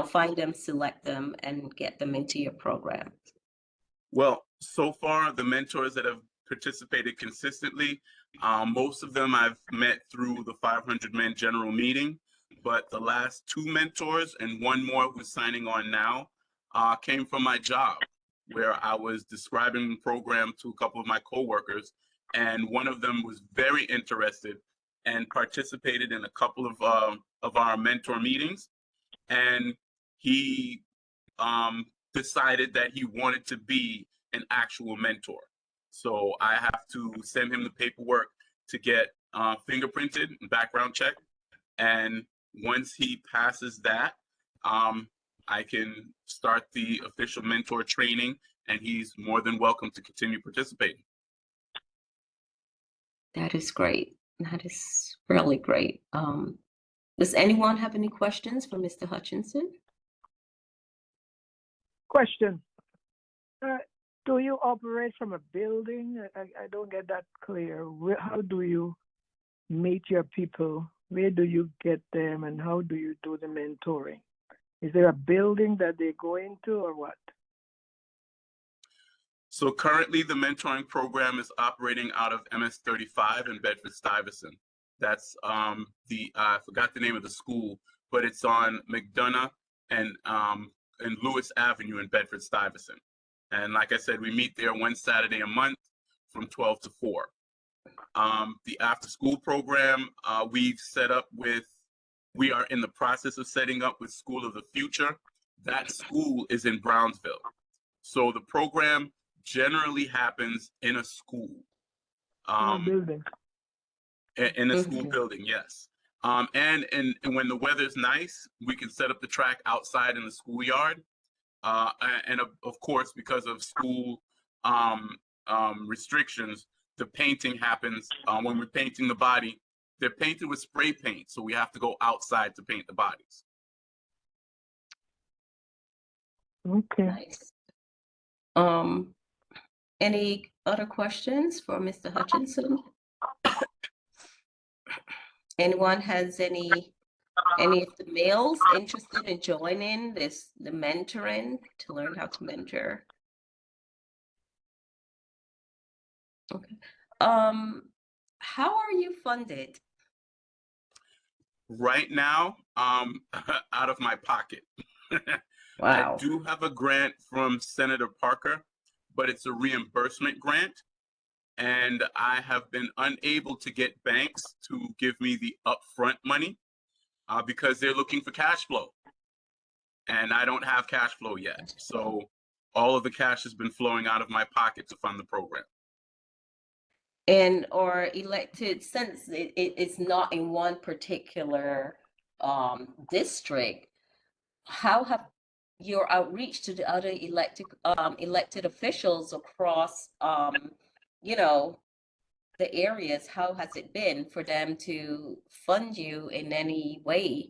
find them, select them, and get them into your program? Well, so far, the mentors that have participated consistently, most of them I've met through the 500 Men General Meeting, but the last 2 mentors and 1 more who's signing on now came from my job, where I was describing the program to a couple of my coworkers, and one of them was very interested and participated in a couple of our mentor meetings, and he decided that he wanted to be an actual mentor. So I have to send him the paperwork to get fingerprinted and background checked, and once he passes that, I can start the official mentor training, and he's more than welcome to continue participating. That is great. That is really great. Does anyone have any questions for Mr. Hutchinson? Question. Do you operate from a building? I don't get that clear. How do you meet your people? Where do you get them, and how do you do the mentoring? Is there a building that they go into, or what? So currently the mentoring program is operating out of MS-35 in Bedford-Stuyvesant. That's I forgot the name of the school, but it's on McDonough and Lewis Avenue in Bedford-Stuyvesant. And like I said, we meet there one Saturday a month from 12 to 4. The after school program we've set up with, we are in the process of setting up with School of the Future. That school is in Brownsville. So the program generally happens in a school. Building. In a school building, yes. And when the weather's nice, we can set up the track outside in the schoolyard. And of course, because of school restrictions, the painting happens when we're painting the body. They're painted with spray paint, so we have to go outside to paint the bodies. Okay. Nice. Any other questions for Mr. Hutchinson? Anyone has any of the males interested in joining the mentoring to learn how to mentor? Okay. How are you funded? Right now, out of my pocket. Wow. I do have a grant from Senator Parker, but it's a reimbursement grant. And I have been unable to get banks to give me the upfront money because they're looking for cash flow. And I don't have cash flow yet. So all of the cash has been flowing out of my pocket to fund the program. And or elected, since it's not in one particular district, how have your outreach to the other elected officials across you know, the areas, how has it been for them to fund you in any way?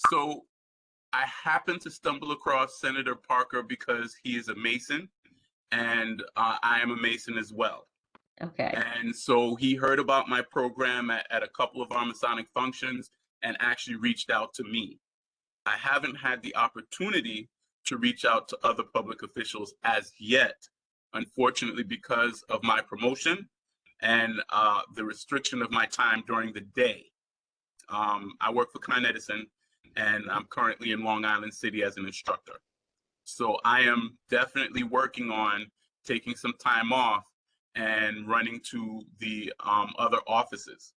So I happened to stumble across Senator Parker because he is a Mason and I am a Mason as well. Okay. And so he heard about my program at a couple of our Masonic functions and actually reached out to me. I haven't had the opportunity to reach out to other public officials as yet, unfortunately, because of my promotion and the restriction of my time during the day. I work for Con Edison, and I'm currently in Long Island City as an instructor. So I am definitely working on taking some time off and running to the other offices.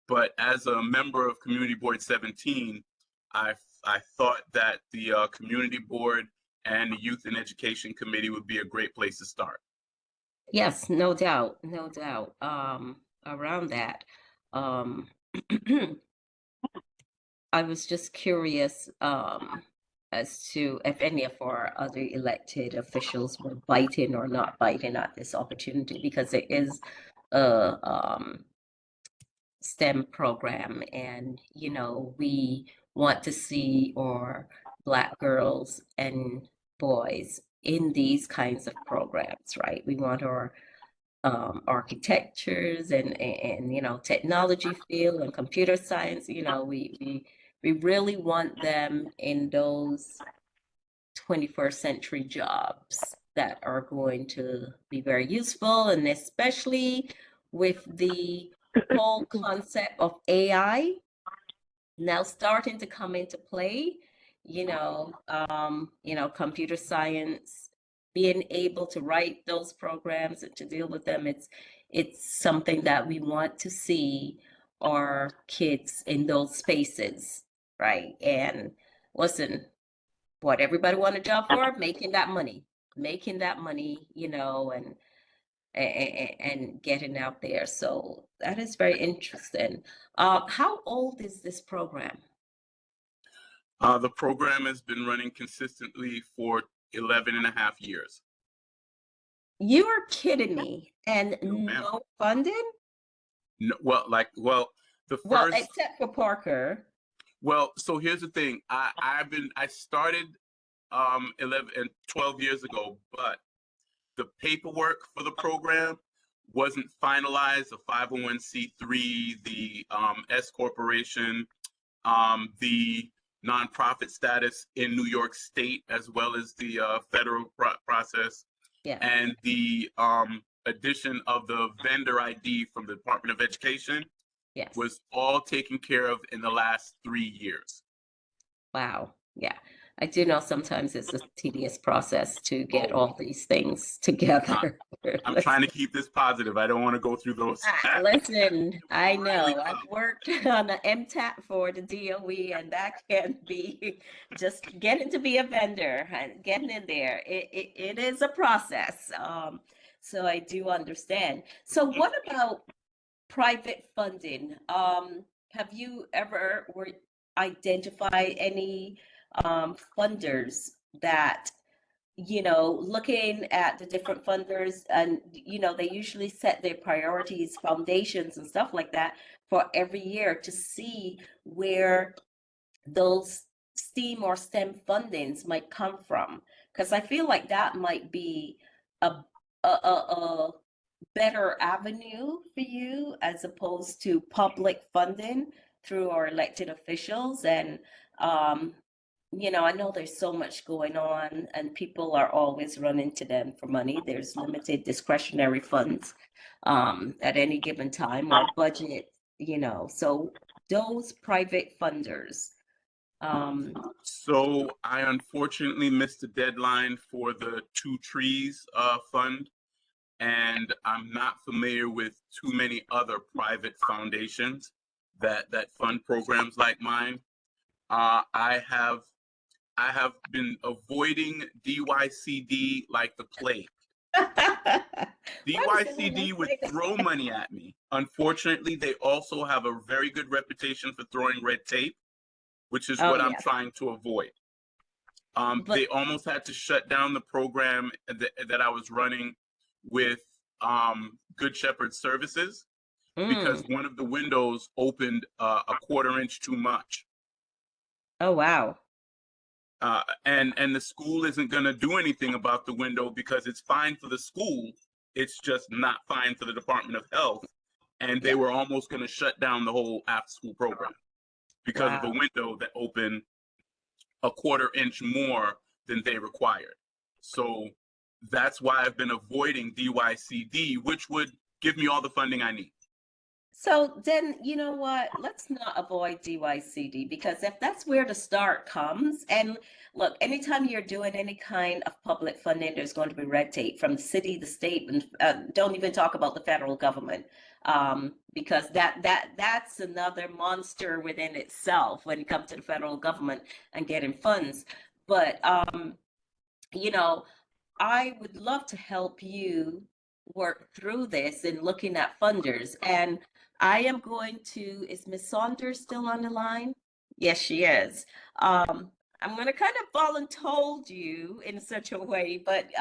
But as a member of Community Board 17, I thought that the Community Board and the Youth and Education Committee would be a great place to start. Yes, no doubt, no doubt. Around that, I was just curious as to if any of our other elected officials were biting or not biting at this opportunity, because it is a STEM program, and you know, we want to see our Black girls and boys in these kinds of programs, right? We want our architectures and you know, technology field and computer science. You know, we really want them in those 21st century jobs that are going to be very useful, and especially with the whole concept of AI now starting to come into play, you know, computer science, being able to write those programs and to deal with them, it's something that we want to see our kids in those spaces, right? And listen, what everybody want a job for? Making that money, you know, and getting out there. So that is very interesting. How old is this program? The program has been running consistently for 11 and a half years. You are kidding me. And no funding? No, well, The Well, first, except for Parker. well, so here's the thing. I started 11 and 12 years ago, but the paperwork for the program wasn't finalized. The 501c3, the S corporation, the nonprofit status in New York State, as well as the federal process, Yeah. and the addition of the vendor ID from the Department of Education Yes. was all taken care of in the last 3 years. Wow. Yeah. I do know sometimes it's a tedious process to get all these things together. I'm trying to keep this positive. I don't want to go through those. Listen, I know I've worked on the MTAP for the DOE, and that can be just getting to be a vendor and getting in there. It is a process. So I do understand. So what about private funding? Have you ever identified any funders that, looking at the different funders, and they usually set their priorities, foundations and stuff like that for every year to see where those STEAM or STEM fundings might come from? Because I feel like that might be a better avenue for you as opposed to public funding through our elected officials. And I know there's so much going on and people are always running to them for money. There's limited discretionary funds at any given time or budget, so those private funders. So I unfortunately missed the deadline for the Two Trees Fund, and I'm not familiar with too many other private foundations that fund programs like mine. I have been avoiding DYCD like the plague. DYCD would throw money at me. Unfortunately, they also have a very good reputation for throwing red tape, which is what I'm trying to avoid. They almost had to shut down the program that I was running with Good Shepherd Services because one of the windows opened a 1/4 inch too much. Oh, wow. And the school isn't going to do anything about the window because it's fine for the school. It's just not fine for the Department of Health. And they were almost going to shut down the whole after-school program because of a window that opened a 1/4 inch more than they required. So that's why I've been avoiding DYCD, which would give me all the funding I need. So then, you know what? Let's not avoid DYCD, because if that's where the start comes, and look, anytime you're doing any kind of public funding, there's going to be red tape from the city, the state, and don't even talk about the federal government, because that's another monster within itself when it comes to the federal government and getting funds. But I would love to help you work through this and looking at funders. And I am going to, is Ms. Saunders still on the line? Yes, she is. I'm going to kind of voluntold you in such a way, but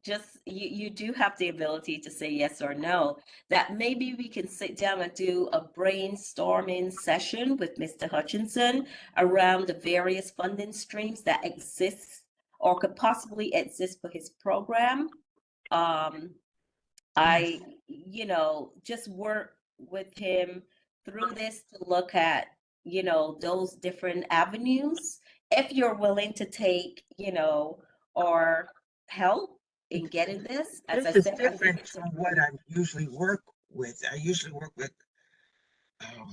just you do have the ability to say yes or no, that maybe we can sit down and do a brainstorming session with Mr. Hutchinson around the various funding streams that exist or could possibly exist for his program. I, just work with him through this to look at, those different avenues. If you're willing to take, or help in getting this, as I This is said, different from what I usually work with. I usually work with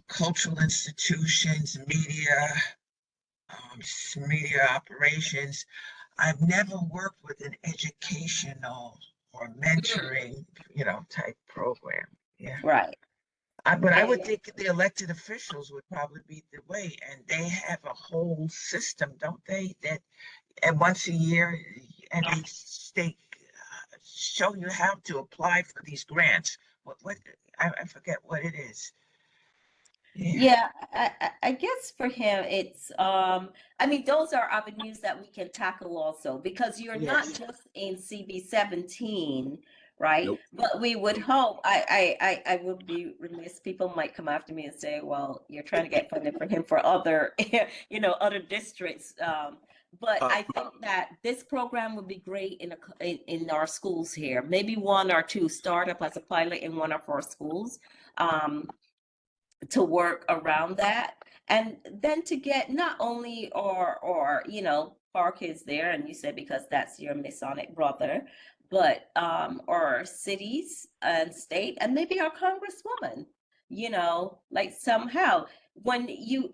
cultural institutions, media operations. I've never worked with an educational or mentoring, type program. Yeah. Right. But I would think the elected officials would probably be the way, and they have a whole system, don't they? That and once a year, and they state show you how to apply for these grants. What I forget what it is. Yeah, I guess for him, it's, those are avenues that we can tackle also, because you're not just in CB17 right? Nope. But we would hope, I would be remiss, people might come after me and say, well, you're trying to get funding for him for other, other districts. But I think that this program would be great in our schools here. Maybe one or two start up as a pilot in one of our schools to work around that. And then to get not only our kids there, and you said because that's your Masonic brother, but our cities and state, and maybe our congresswoman, like somehow when you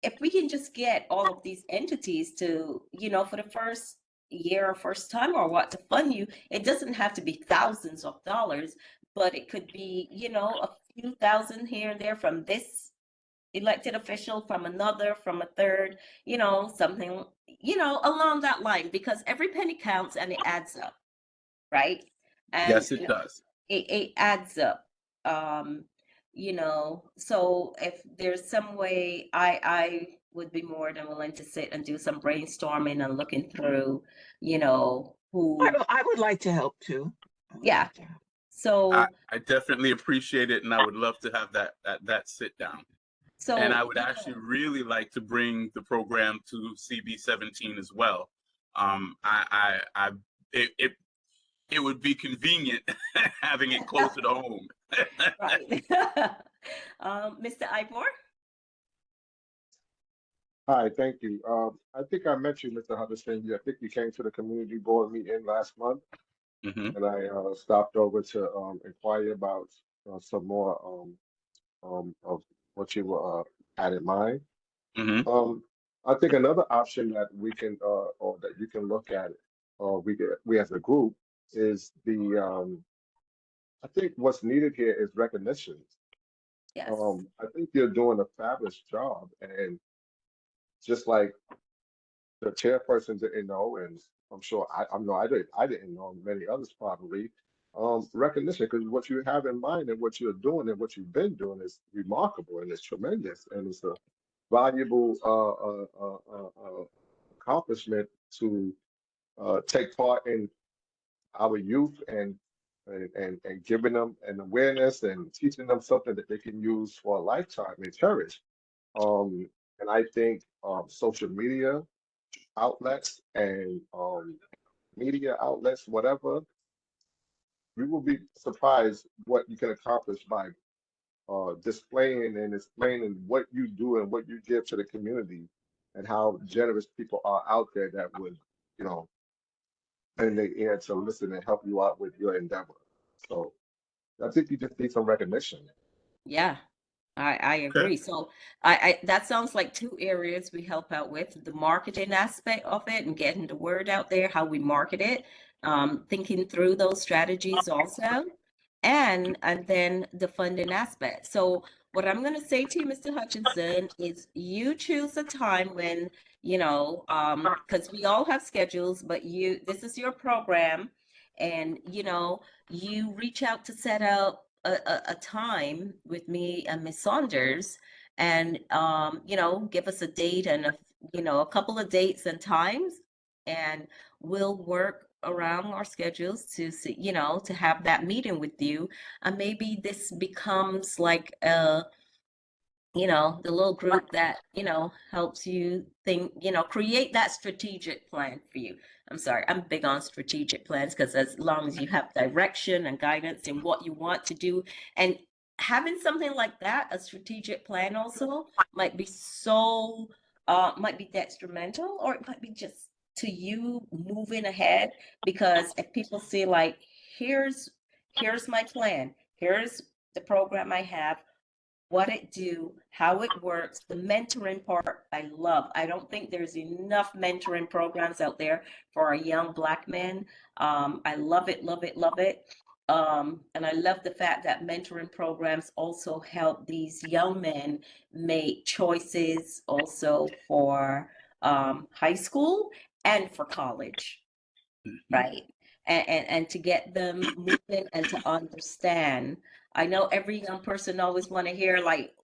if we can just get all of these entities to, for the first year or first time or what, to fund you, it doesn't have to be thousands of dollars, but it could be, a few thousand here and there from this elected official, from another, from a third, something, along that line, because every penny counts and it adds up, right? And Yes, it does. it adds up. So if there's some way, I would be more than willing to sit and do some brainstorming and looking through, who, I would like to help too. yeah. So I definitely appreciate it, and I would love to have that sit down. So, and I would actually really like to bring the program to CB17 as well. It would be convenient having it closer to home. right. Mr. Ivor? Hi, thank you. I think I met you, Mr. Hudson. I think you came to the community board meeting last month, and I stopped over to inquire about some more of what you had in mind. I think another option that we can or that you can look at, or we as a group, is the I think what's needed here is recognition. Yes. I think you're doing a fabulous job, and just like the chairperson didn't know, and I'm sure I didn't know, many others probably. Recognition, because what you have in mind and what you're doing and what you've been doing is remarkable and it's tremendous, and it's a valuable accomplishment to take part in our youth and giving them an awareness and teaching them something that they can use for a lifetime and cherish. And I think social media outlets and media outlets, whatever, you will be surprised what you can accomplish by displaying and explaining what you do and what you give to the community, and how generous people are out there that would, lend their ear to listen and help you out with your endeavor. So I think you just need some recognition. Yeah, I agree. So I that sounds like two areas we help out with: the marketing aspect of it and getting the word out there, how we market it, thinking through those strategies also, and then the funding aspect. So what I'm going to say to you, Mr. Hutchinson, is you choose a time when, because we all have schedules, but this is your program, and you reach out to set out a time with me and Ms. Saunders, and give us a date and a couple of dates and times, and we'll work around our schedules to see, to have that meeting with you. And maybe this becomes like the little group that, helps you think, create that strategic plan for you. I'm sorry, I'm big on strategic plans, because as long as you have direction and guidance in what you want to do, and having something like that, a strategic plan also might be might be detrimental, or it might be just to you moving ahead. Because if people see like, here's my plan, here's the program I have, what it do, how it works, the mentoring part I love. I don't think there's enough mentoring programs out there for our young Black men. I love it, love it, love it. And I love the fact that mentoring programs also help these young men make choices also for high school and for college, right? And to get them moving and to understand. I know every young person always want to hear, like,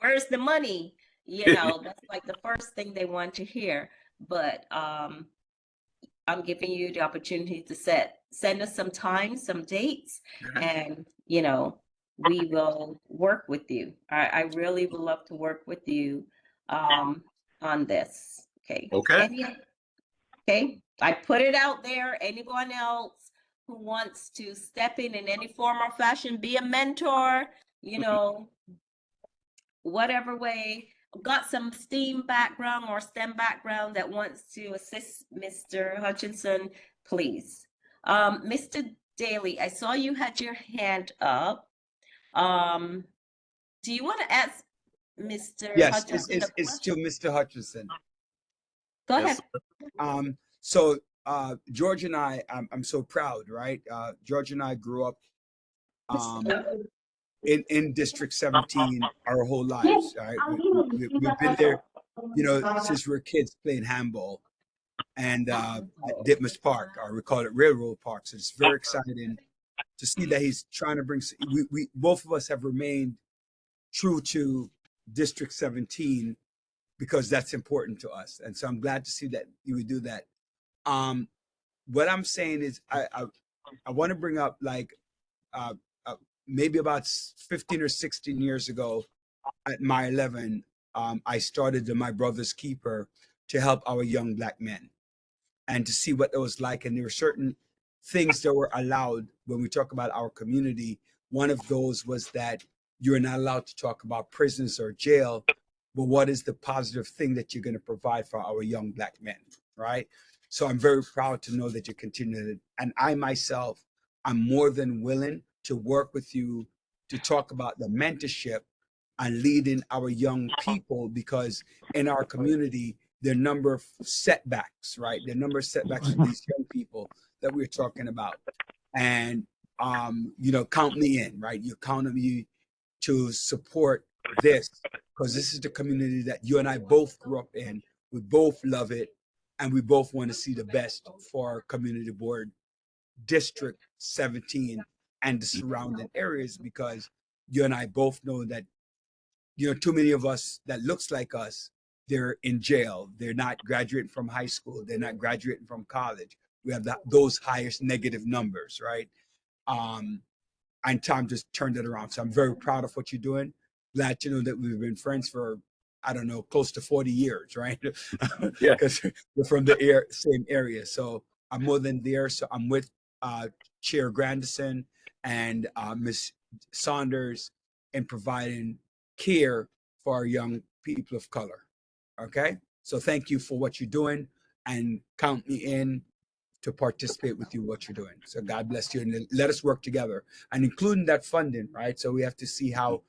where's the money? That's like the first thing they want to hear. But I'm giving you the opportunity to send us some time, some dates, and we will work with you. I really would love to work with you on this. Okay. Okay. Okay. I put it out there. Anyone else who wants to step in any form or fashion, be a mentor, whatever way, got some STEAM background or STEM background that wants to assist Mr. Hutchinson, please. Mr. Daly, I saw you had your hand up. Do you want to ask Mr. Yes, Hutchinson a it's to question? Mr. Hutchinson. Go Yes, ahead. So George and I'm so proud, right? George and I grew up in District 17 our whole lives, right? We've been there, since we were kids playing handball. And at Ditmas Park, or we call it Railroad Park. So it's very exciting to see that he's trying to bring, we both of us have remained true to District 17 because that's important to us. And so I'm glad to see that you would do that. What I'm saying is I want to bring up maybe about 15 or 16 years ago at my 11, I started the My Brother's Keeper to help our young Black men and to see what it was like. And there were certain things that were allowed when we talk about our community. One of those was that you're not allowed to talk about prisons or jail, but what is the positive thing that you're going to provide for our young Black men, right? So I'm very proud to know that you continue it. And I myself, I'm more than willing to work with you to talk about the mentorship and leading our young people, because in our community, there are a number of setbacks, right? There are a number of setbacks for these young people that we're talking about. And, count me in, right? You count on me to support this, because this is the community that you and I both grew up in. We both love it. And we both want to see the best for our community board, District 17 and the surrounding areas, because you and I both know that, too many of us that looks like us, they're in jail. They're not graduating from high school. They're not graduating from college. We have those highest negative numbers, right? And Tom just turned it around. So I'm very proud of what you're doing. Glad to know that we've been friends for, I don't know, close to 40 years, right? Yeah. Because we're from the same area. So I'm more than there. So I'm with Chair Grandison and Ms. Saunders in providing care for our young people of color. Okay? So thank you for what you're doing, and count me in to participate with you what you're doing. So God bless you, and let us work together, and including that funding, right? So we have to see how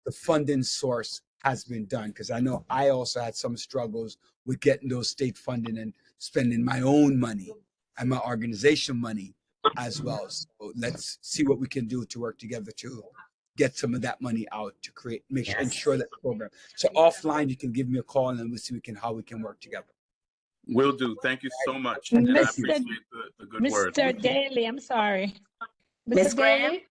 the funding source has been done, because I know I also had some struggles with getting those state funding and spending my own money and my organization money as well. So let's see what we can do to work together to get some of that money out to ensure that the program. So offline, you can give me a call and we'll see how we can work together. Will do. Thank you so much. And I appreciate the good word. Mr. Daly, I'm sorry. Miss Mr. Graham? Daly?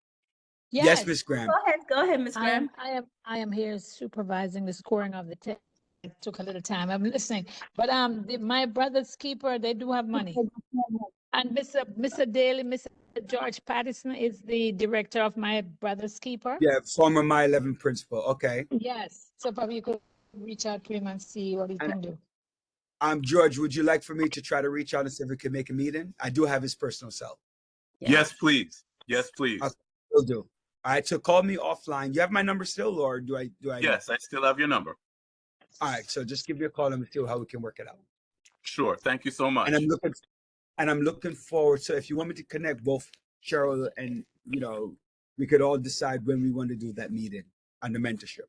Yes, Miss Graham. Go ahead, Miss Graham. I am here supervising the scoring of the test. It took a little time. I'm listening. But my brother's keeper, they do have money. And Mr. Daly, Mr. George Patterson is the director of my brother's keeper. Yeah, former My 11 principal. Okay. Yes. So probably you could reach out to him and see what he can do. George, would you like for me to try to reach out and see if we can make a meeting? I do have his personal cell. Yes, please. Yes, please. Okay, will do. All right. So call me offline. You have my number still, or do I? Yes, I still have your number. All right. So just give me a call and see how we can work it out. Sure. Thank you so much. And I'm looking forward. So if you want me to connect both Cheryl and, we could all decide when we want to do that meeting on the mentorship.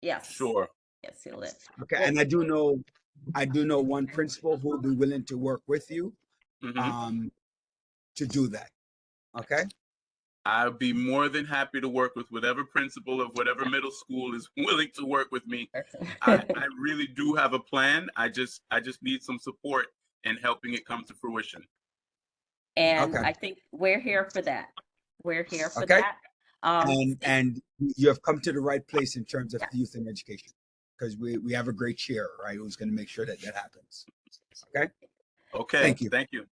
Yes. Sure. Yes, he'll live. Okay. And I do know one principal who will be willing to work with you to do that. Okay. I'll be more than happy to work with whatever principal of whatever middle school is willing to work with me. I really do have a plan. I just need some support in helping it come to fruition. And I think we're here for that. We're here for that. And you have come to the right place in terms of youth and education, because we have a great chair, right, who's going to make sure that happens. Okay. Okay. Thank you. Thank you.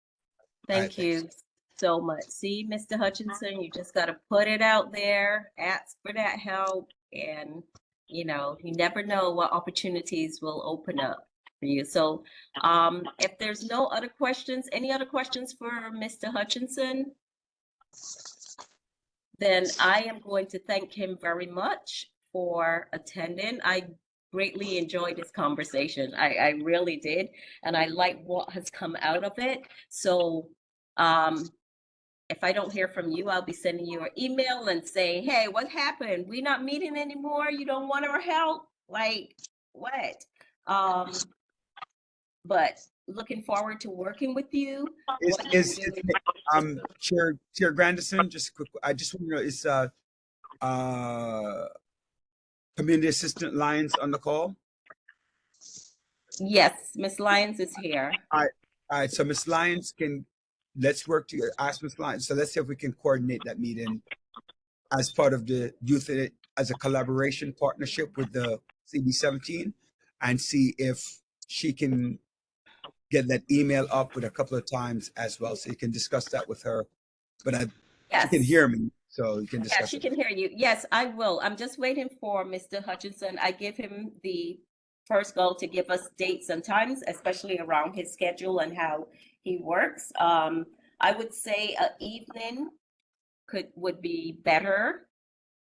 Thank you so much. See, Mr. Hutchinson, you just got to put it out there, ask for that help, and you never know what opportunities will open up for you. So, if there's no other questions, any other questions for Mr. Hutchinson? Then I am going to thank him very much for attending. I greatly enjoyed this conversation. I really did. And I like what has come out of it. So if I don't hear from you, I'll be sending you an email and saying, hey, what happened? We're not meeting anymore. You don't want our help? Like, what? But looking forward to working with you. Chair Grandison, just quick, I just want to know, is Community Assistant Lyons on the call? Yes, Miss Lyons is here. All right. So Miss Lyons let's work to ask Miss Lyons. So let's see if we can coordinate that meeting as part of the youth as a collaboration partnership with the CB17, and see if she can get that email up with a couple of times as well, so you can discuss that with her. But she can hear me, so you can discuss. Yeah, she can hear you. Yes, I will. I'm just waiting for Mr. Hutchinson. I give him the first go to give us dates and times, especially around his schedule and how he works. I would say an evening would be better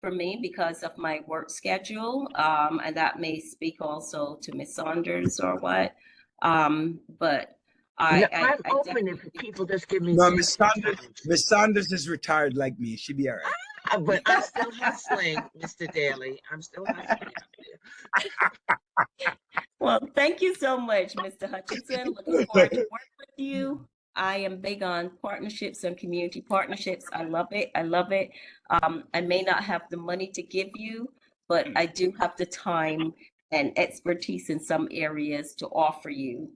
for me because of my work schedule, and that may speak also to Ms. Saunders or what. But I'm open if people just give me. No, Miss Saunders is retired like me. She'd be all right. But I'm still hustling, Mr. Daly. I'm still hustling out there. Well, thank you so much, Mr. Hutchinson. Looking forward to working with you. I am big on partnerships and community partnerships. I love it. I love it. I may not have the money to give you, but I do have the time and expertise in some areas to offer you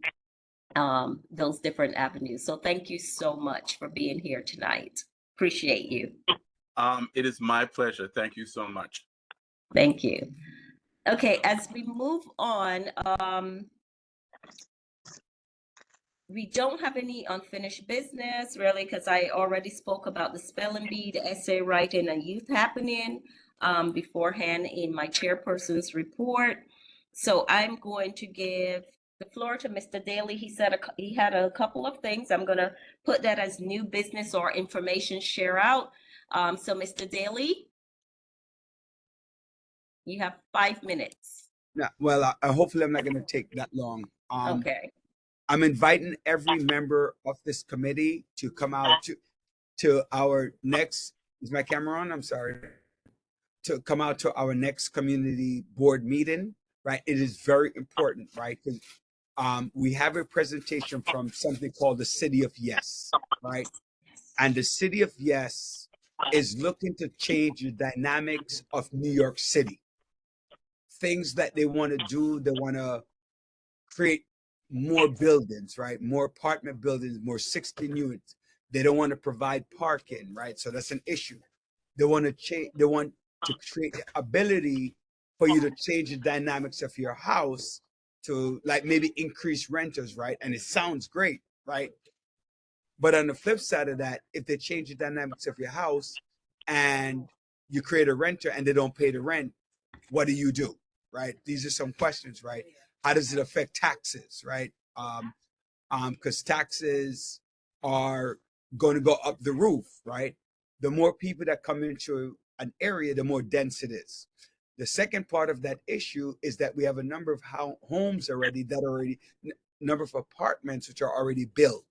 those different avenues. So thank you so much for being here tonight. Appreciate you. It is my pleasure. Thank you so much. Thank you. Okay, as we move on, we don't have any unfinished business really, because I already spoke about the spelling bee, the essay writing, and youth happening beforehand in my chairperson's report. So I'm going to give the floor to Mr. Daly. He said he had a couple of things. I'm going to put that as new business or information share out. So Mr. Daly, you have 5 minutes. No, well, hopefully I'm not going to take that long. Okay. I'm inviting every member of this committee to come out to our next, is my camera on? I'm sorry. To come out to our next community board meeting, right? It is very important, right? Because we have a presentation from something called the City of Yes, right? And the City of Yes is looking to change the dynamics of New York City. Things that they want to do, they want to create more buildings, right? More apartment buildings, more 16 units. They don't want to provide parking, right? So that's an issue. They want to change, they want to create the ability for you to change the dynamics of your house to like maybe increase renters, right? And it sounds great, right? But on the flip side of that, if they change the dynamics of your house and you create a renter and they don't pay the rent, what do? Right? These are some questions, right? How does it affect taxes, right? Because taxes are going to go up the roof, right? The more people that come into an area, the more dense it is. The second part of that issue is that we have a number of homes already that are already, number of apartments which are already built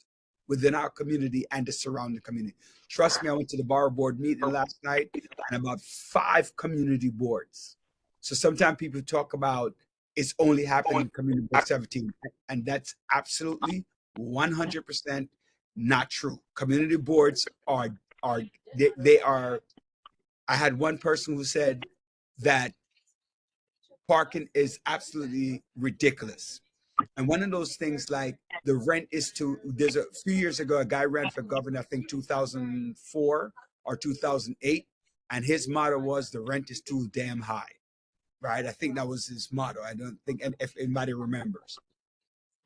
within our community and the surrounding community. Trust me, I went to the borough board meeting last night and about 5 community boards. So sometimes people talk about it's only happening in Community Board 17, and that's absolutely 100% not true. Community boards are. I had one person who said that parking is absolutely ridiculous. And one of those things like the rent is there's a few years ago, a guy ran for governor, I think 2004 or 2008. And his motto was the rent is too damn high. Right, I think that was his motto. I don't think, and if anybody remembers,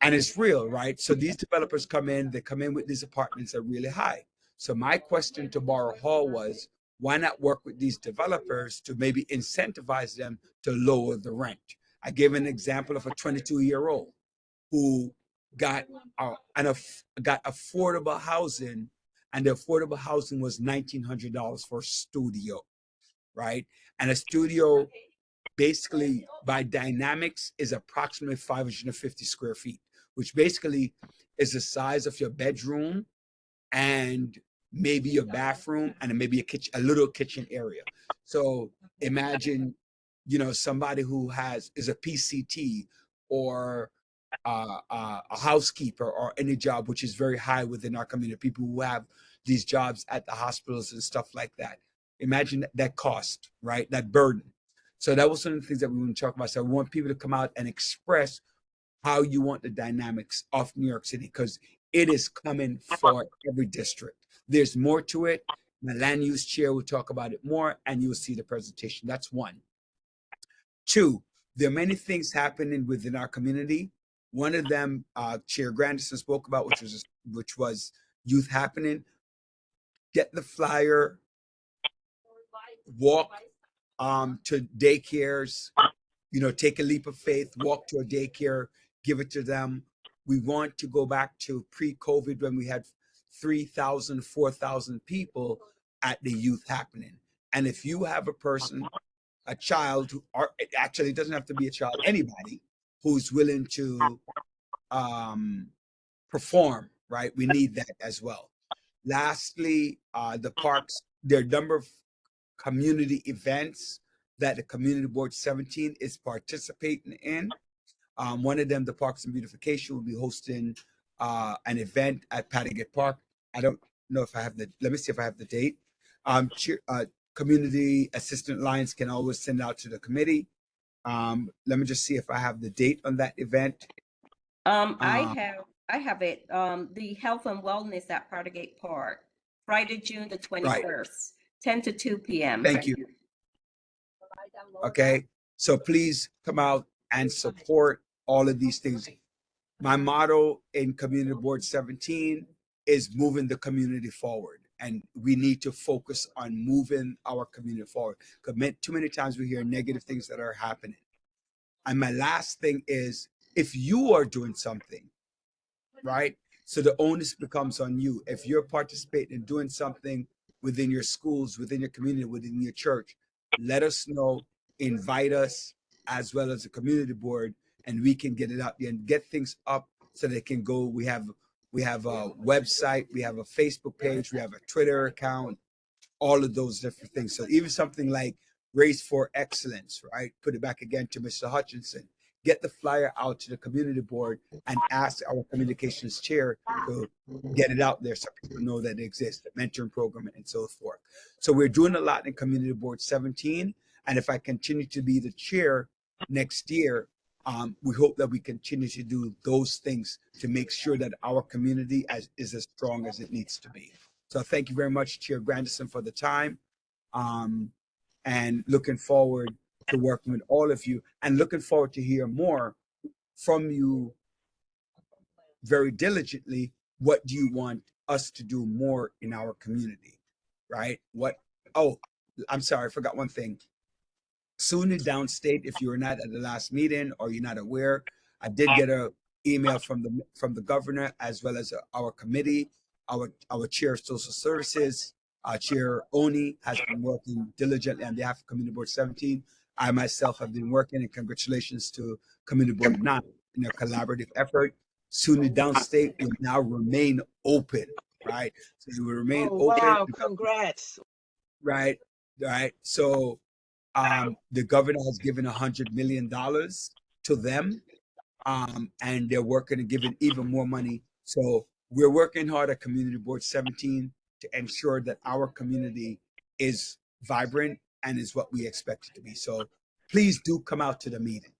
And it's real, right? So these developers come in, they come in with these apartments that are really high. So my question to Borough Hall was, why not work with these developers to maybe incentivize them to lower the rent? I gave an example of a 22-year-old who got got affordable housing, and the affordable housing was $1,900 for a studio, right? And a studio, basically by dynamics, is approximately 550 square feet, which basically is the size of your bedroom and maybe your bathroom and maybe a little kitchen area. So imagine, somebody who is a PCT or a housekeeper or any job which is very high within our community, people who have these jobs at the hospitals and stuff like that. Imagine that cost, right? That burden. So that was one of the things that we want to talk about. So I want people to come out and express how you want the dynamics of New York City, because it is coming for every district. There's more to it. My land use chair will talk about it more, and you'll see the presentation. That's one. Two, there are many things happening within our community. One of them, Chair Grandison spoke about, which was Youth Happening. Get the flyer, walk to daycares, take a leap of faith, walk to a daycare, give it to them. We want to go back to pre-COVID when we had 3,000, 4,000 people at the Youth Happening. And if you have a child, or actually it doesn't have to be a child, anybody who's willing to perform, right? We need that as well. Lastly, the parks, there are a number of community events that the Community Board 17 is participating in. One of them, the Parks and Beautification, will be hosting an event at Pattagate Park. I don't know if I have let me see if I have the date. Community Assistant Alliance can always send out to the committee. Let me just see if I have the date on that event. I have it. The Health and Wellness at Pattagate Park, Friday, June the 21st, right. 10 to 2 p.m. Thank you. Okay, so please come out and support all of these things. My motto in Community Board 17 is moving the community forward. And we need to focus on moving our community forward. Because too many times we hear negative things that are happening. And my last thing is, if you are doing something, right? So the onus becomes on you. If you're participating in doing something within your schools, within your community, within your church, let us know, invite us, as well as the community board, and we can get it out there and get things up so they can go. We have a website, we have a Facebook page, we have a Twitter account, all of those different things. So even something like Race for Excellence, right? Put it back again to Mr. Hutchinson. Get the flyer out to the community board and ask our communications chair to get it out there so people know that it exists, the mentoring program and so forth. So we're doing a lot in Community Board 17. And if I continue to be the chair next year, we hope that we continue to do those things to make sure that our community is as strong as it needs to be. So thank you very much, Chair Grandison, for the time, and looking forward to working with all of you, and looking forward to hear more from you very diligently. What do you want us to do more in our community, right? Oh, I'm sorry, I forgot one thing. SUNY Downstate, if you were not at the last meeting or you're not aware, I did get an email from the governor, as well as our committee. Our chair of social services, Chair Oni, has been working diligently on behalf of Community Board 17. I myself have been working, and congratulations to Community Board 9 in a collaborative effort. SUNY Downstate will now remain open, right? So it will remain open. Wow, congrats. Right. So the governor has given $100 million to them, and they're working and giving even more money. So we're working hard at Community Board 17 to ensure that our community is vibrant and is what we expect it to be. So please do come out to the meeting.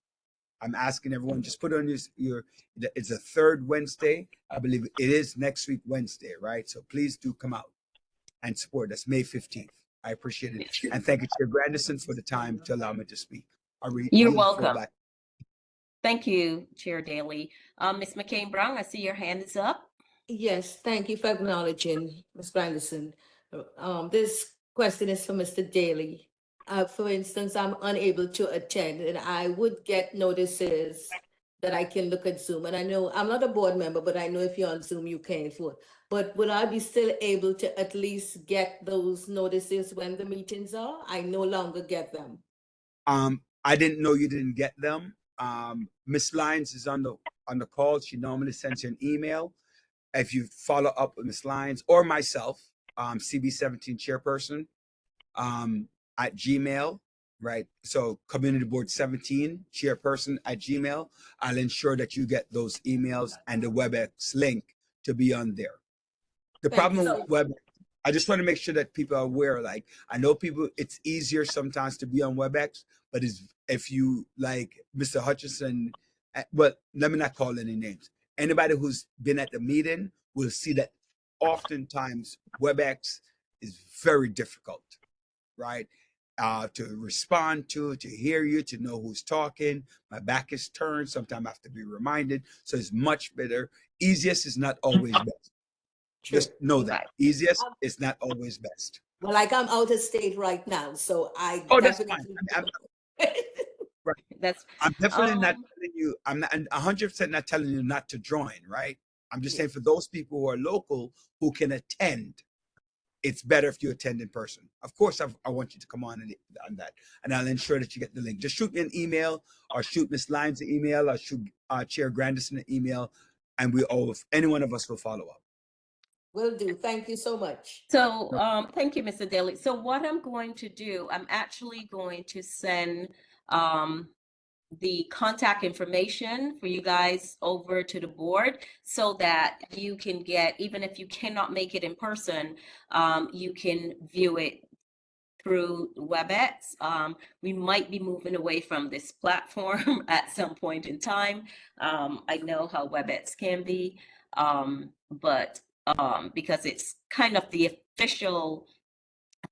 I'm asking everyone, just put on it's the third Wednesday. I believe it is next week, Wednesday, right? So please do come out and support us, May 15th. I appreciate it. And thank you, Chair Grandison, for the time to allow me to speak. You're welcome. Thank you, Chair Daly. Ms. McCain Brown, I see your hand is up. Yes, thank you for acknowledging, Ms. Granderson. This question is for Mr. Daly. For instance, I'm unable to attend and I would get notices that I can look at Zoom. And I know I'm not a board member, but I know if you're on Zoom, you can for. But would I be still able to at least get those notices when the meetings are? I no longer get them. I didn't know you didn't get them. Miss Lyons is on the call. She normally sends you an email. If you follow up with Miss Lyons or myself, CB17 chairperson, at Gmail, right? So Community Board 17 chairperson at Gmail. I'll ensure that you get those emails and the WebEx link to be on there. The problem with WebEx, I just want to make sure that people are aware, like, I know people, it's easier sometimes to be on WebEx, but if you, like Mr. Hutchinson, but let me not call any names. Anybody who's been at the meeting will see that oftentimes WebEx is very difficult, right? To respond to hear you, to know who's talking. My back is turned. Sometimes I have to be reminded. So it's much better. Easiest is not always best. Just know that. Easiest is not always best. Well, like I'm out of state right now, so I. Oh, that's fine. Right. I'm definitely not telling you, I'm not 100% not telling you not to join, right? I'm just saying for those people who are local who can attend, it's better if you attend in person. Of course, I want you to come on that, and I'll ensure that you get the link. Just shoot me an email, or shoot Ms. Lyons an email, or shoot Chair Granderson an email, and any one of us will follow up. Will do. Thank you so much. So thank you, Mr. Daly. So what I'm going to do, I'm actually going to send the contact information for you guys over to the board so that you can get, even if you cannot make it in person, you can view it through WebEx. We might be moving away from this platform at some point in time. I know how WebEx can be, but because it's kind of the official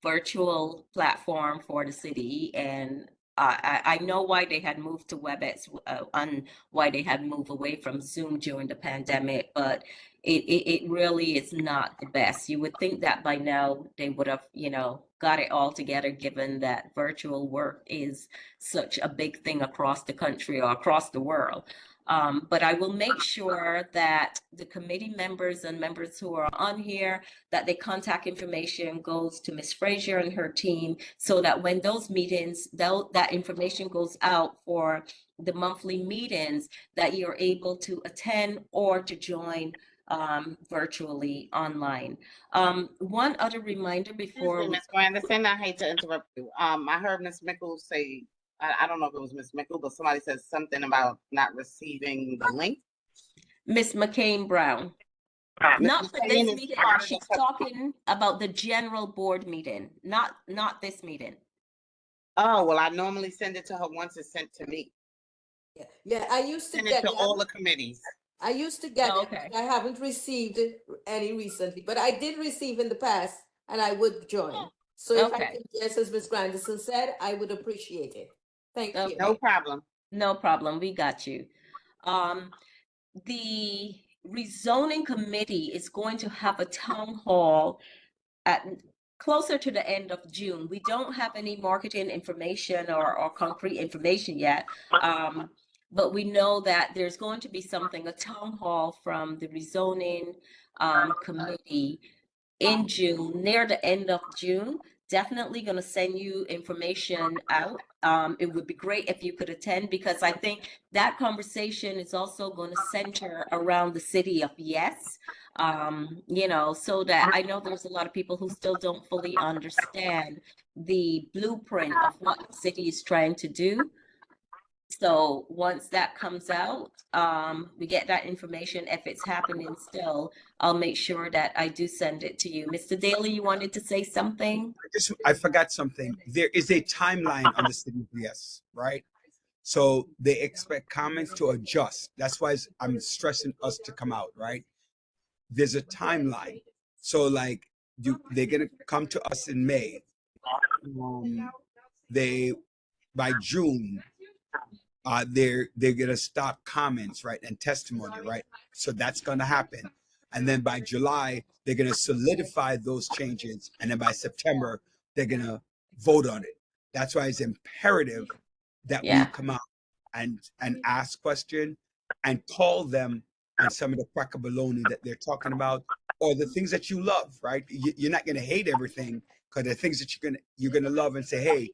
virtual platform for the city, and I know why they had moved to WebEx and why they had moved away from Zoom during the pandemic, but it really is not the best. You would think that by now they would have, got it all together, given that virtual work is such a big thing across the country or across the world. But I will make sure that the committee members and members who are on here, that the contact information goes to Ms. Frazier and her team, so that when those meetings, that information goes out for the monthly meetings, that you're able to attend or to join virtually online. One other reminder before Ms. Granderson, I hate to interrupt you. I heard Ms. Mickle say, I don't know if it was Ms. Mickle, but somebody said something about not receiving the link. Ms. McCain Brown. Not for this meeting. She's talking about the general board meeting, not this meeting. Oh, well, I normally send it to her once it's sent to me. Yeah, I used to Send get it to all the committees. I used to get it. I haven't received any recently, but I did receive in the past, and I would join. So if I can, yes, as Ms. Granderson said, I would appreciate it. Thank you. No problem. No problem. We got you. The rezoning committee is going to have a town hall at closer to the end of June. We don't have any marketing information or concrete information yet. But we know that there's going to be something, a town hall from the rezoning committee in June, near the end of June. Definitely going to send you information out. It would be great if you could attend, because I think that conversation is also going to center around the city of Yes. So that I know there's a lot of people who still don't fully understand the blueprint of what the city is trying to do. So once that comes out, we get that information. If it's happening still, I'll make sure that I do send it to you. Mr. Daly, you wanted to say something? I forgot something. There is a timeline on the city of Yes, right? So they expect comments to adjust. That's why I'm stressing us to come out, right? There's a timeline. So like they're gonna come to us in May. By June, they're gonna stop comments, right, and testimony, right? So that's gonna happen. And then by July, they're gonna solidify those changes. And then by September, they're gonna vote on it. That's why it's imperative that we Yeah. come out and ask question and call them on some of the cracker baloney that they're talking about, or the things that you love, right? You're not gonna hate everything, because the things that you're gonna love and say, hey,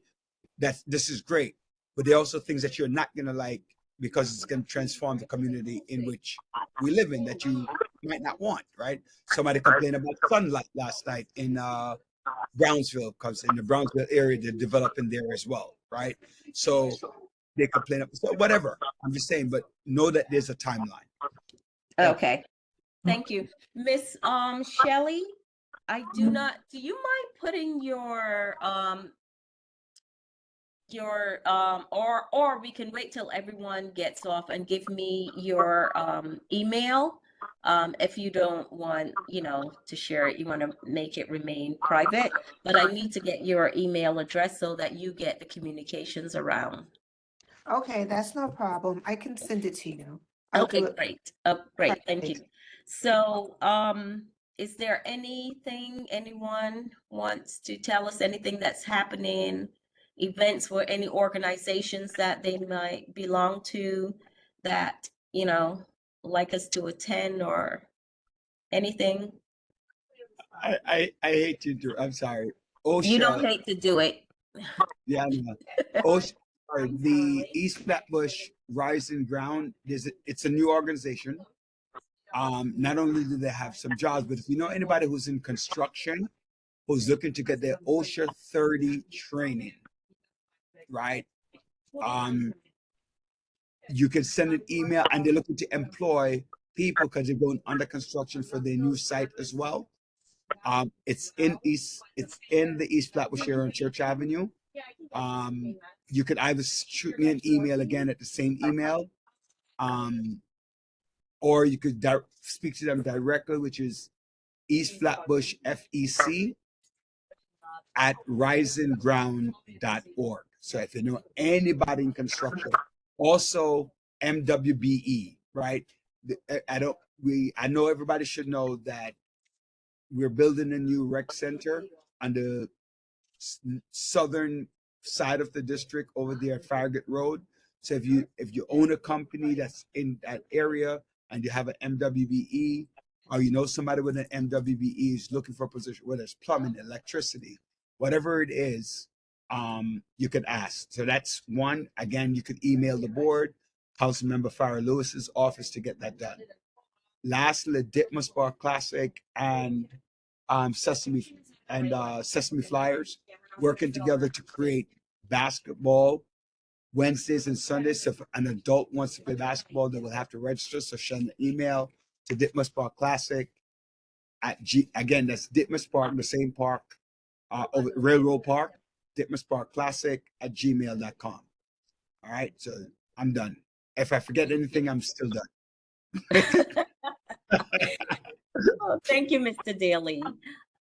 this is great. But there are also things that you're not gonna like, because it's gonna transform the community in which we live in that you might not want, right? Somebody complained about sunlight last night in Brownsville, because in the Brownsville area they're developing there as well, right? So they complain about, so whatever. I'm just saying, but know that there's a timeline. Okay. Thank you. Miss Shelley, do you mind putting your or we can wait till everyone gets off and give me your email, if you don't want, to share it, you want to make it remain private, but I need to get your email address so that you get the communications around. Okay, that's no problem. I can send it to you. I'll do Okay, it. great. Oh, great. Thank you. Perfect. So, is there anything anyone wants to tell us, anything that's happening, events for any organizations that they might belong to that, like us to attend or anything? I hate to do. I'm sorry. You don't OSHA. hate to do it. Yeah, I know. OSHA, the East Flatbush Rising Ground. It's a new organization. Not only do they have some jobs, but if you know anybody who's in construction, who's looking to get their OSHA 30 training, right? You can send an email, and they're looking to employ people because they're going under construction for their new site as well. It's in the East Flatbush area on Church Avenue. You could either shoot me an email again at the same email, or you could speak to them directly, which is East Flatbush FEC at risingground.org. So if you know anybody in construction, also MWBE, right? I know everybody should know that we're building a new rec center on the southern side of the district over there at Farragut Road. So if you own a company that's in that area and you have an MWBE, or you know somebody with an MWBE is looking for a position, whether it's plumbing, electricity, whatever it is, you could ask. So that's one. Again, you could email the board, Councilmember Farrah Lewis's office to get that done. Lastly, Ditmas Park Classic and Sesame Flyers working together to create basketball Wednesdays and Sundays. So if an adult wants to play basketball, they will have to register. So send an email to Ditmas Park Classic again, that's Ditmas Park, the same park, over Railroad Park, Ditmas Park Classic at gmail.com. All right, so I'm done. If I forget anything, I'm still done. Oh, thank you, Mr. Daly.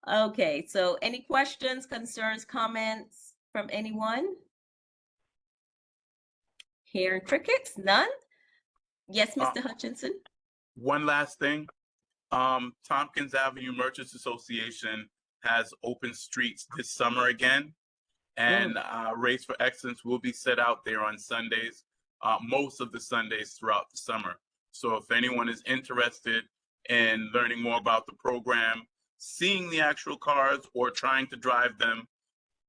Okay, so any questions, concerns, comments from anyone? Hearing crickets, none? Yes, Mr. Hutchinson? One last thing. Tompkins Avenue Merchants Association has open streets this summer again, and Race for Excellence will be set out there on Sundays, most of the Sundays throughout the summer. So if anyone is interested in learning more about the program, seeing the actual cars, or trying to drive them,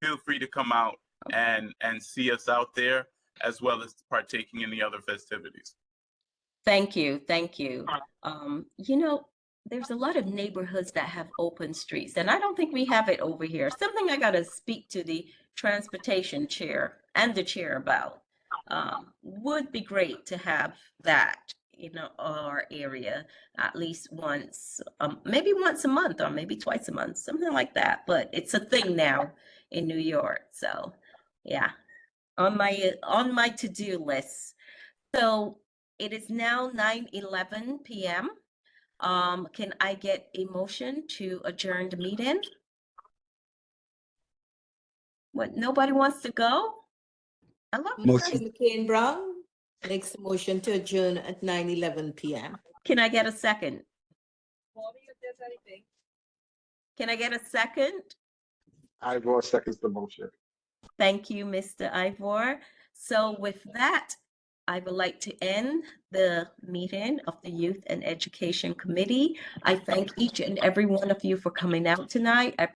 feel free to come out and see us out there, as well as partaking in the other festivities. Thank you, thank you. There's a lot of neighborhoods that have open streets, and I don't think we have it over here. Something I gotta speak to the transportation chair and the chair about. Would be great to have that in our area at least once, maybe once a month or maybe twice a month, something like that. But it's a thing now in New York. So yeah, on my to-do list. So it is now 9:11 p.m. Can I get a motion to adjourn the meeting? What, nobody wants to go? I love Motion. McCain Brown? Makes the motion to adjourn at 9:11 p.m. Can I get a second? Can I get a second? Ivor seconds the motion. Thank you, Mr. Ivor. So with that, I would like to end the meeting of the Youth and Education Committee. I thank each and every one of you for coming out tonight. I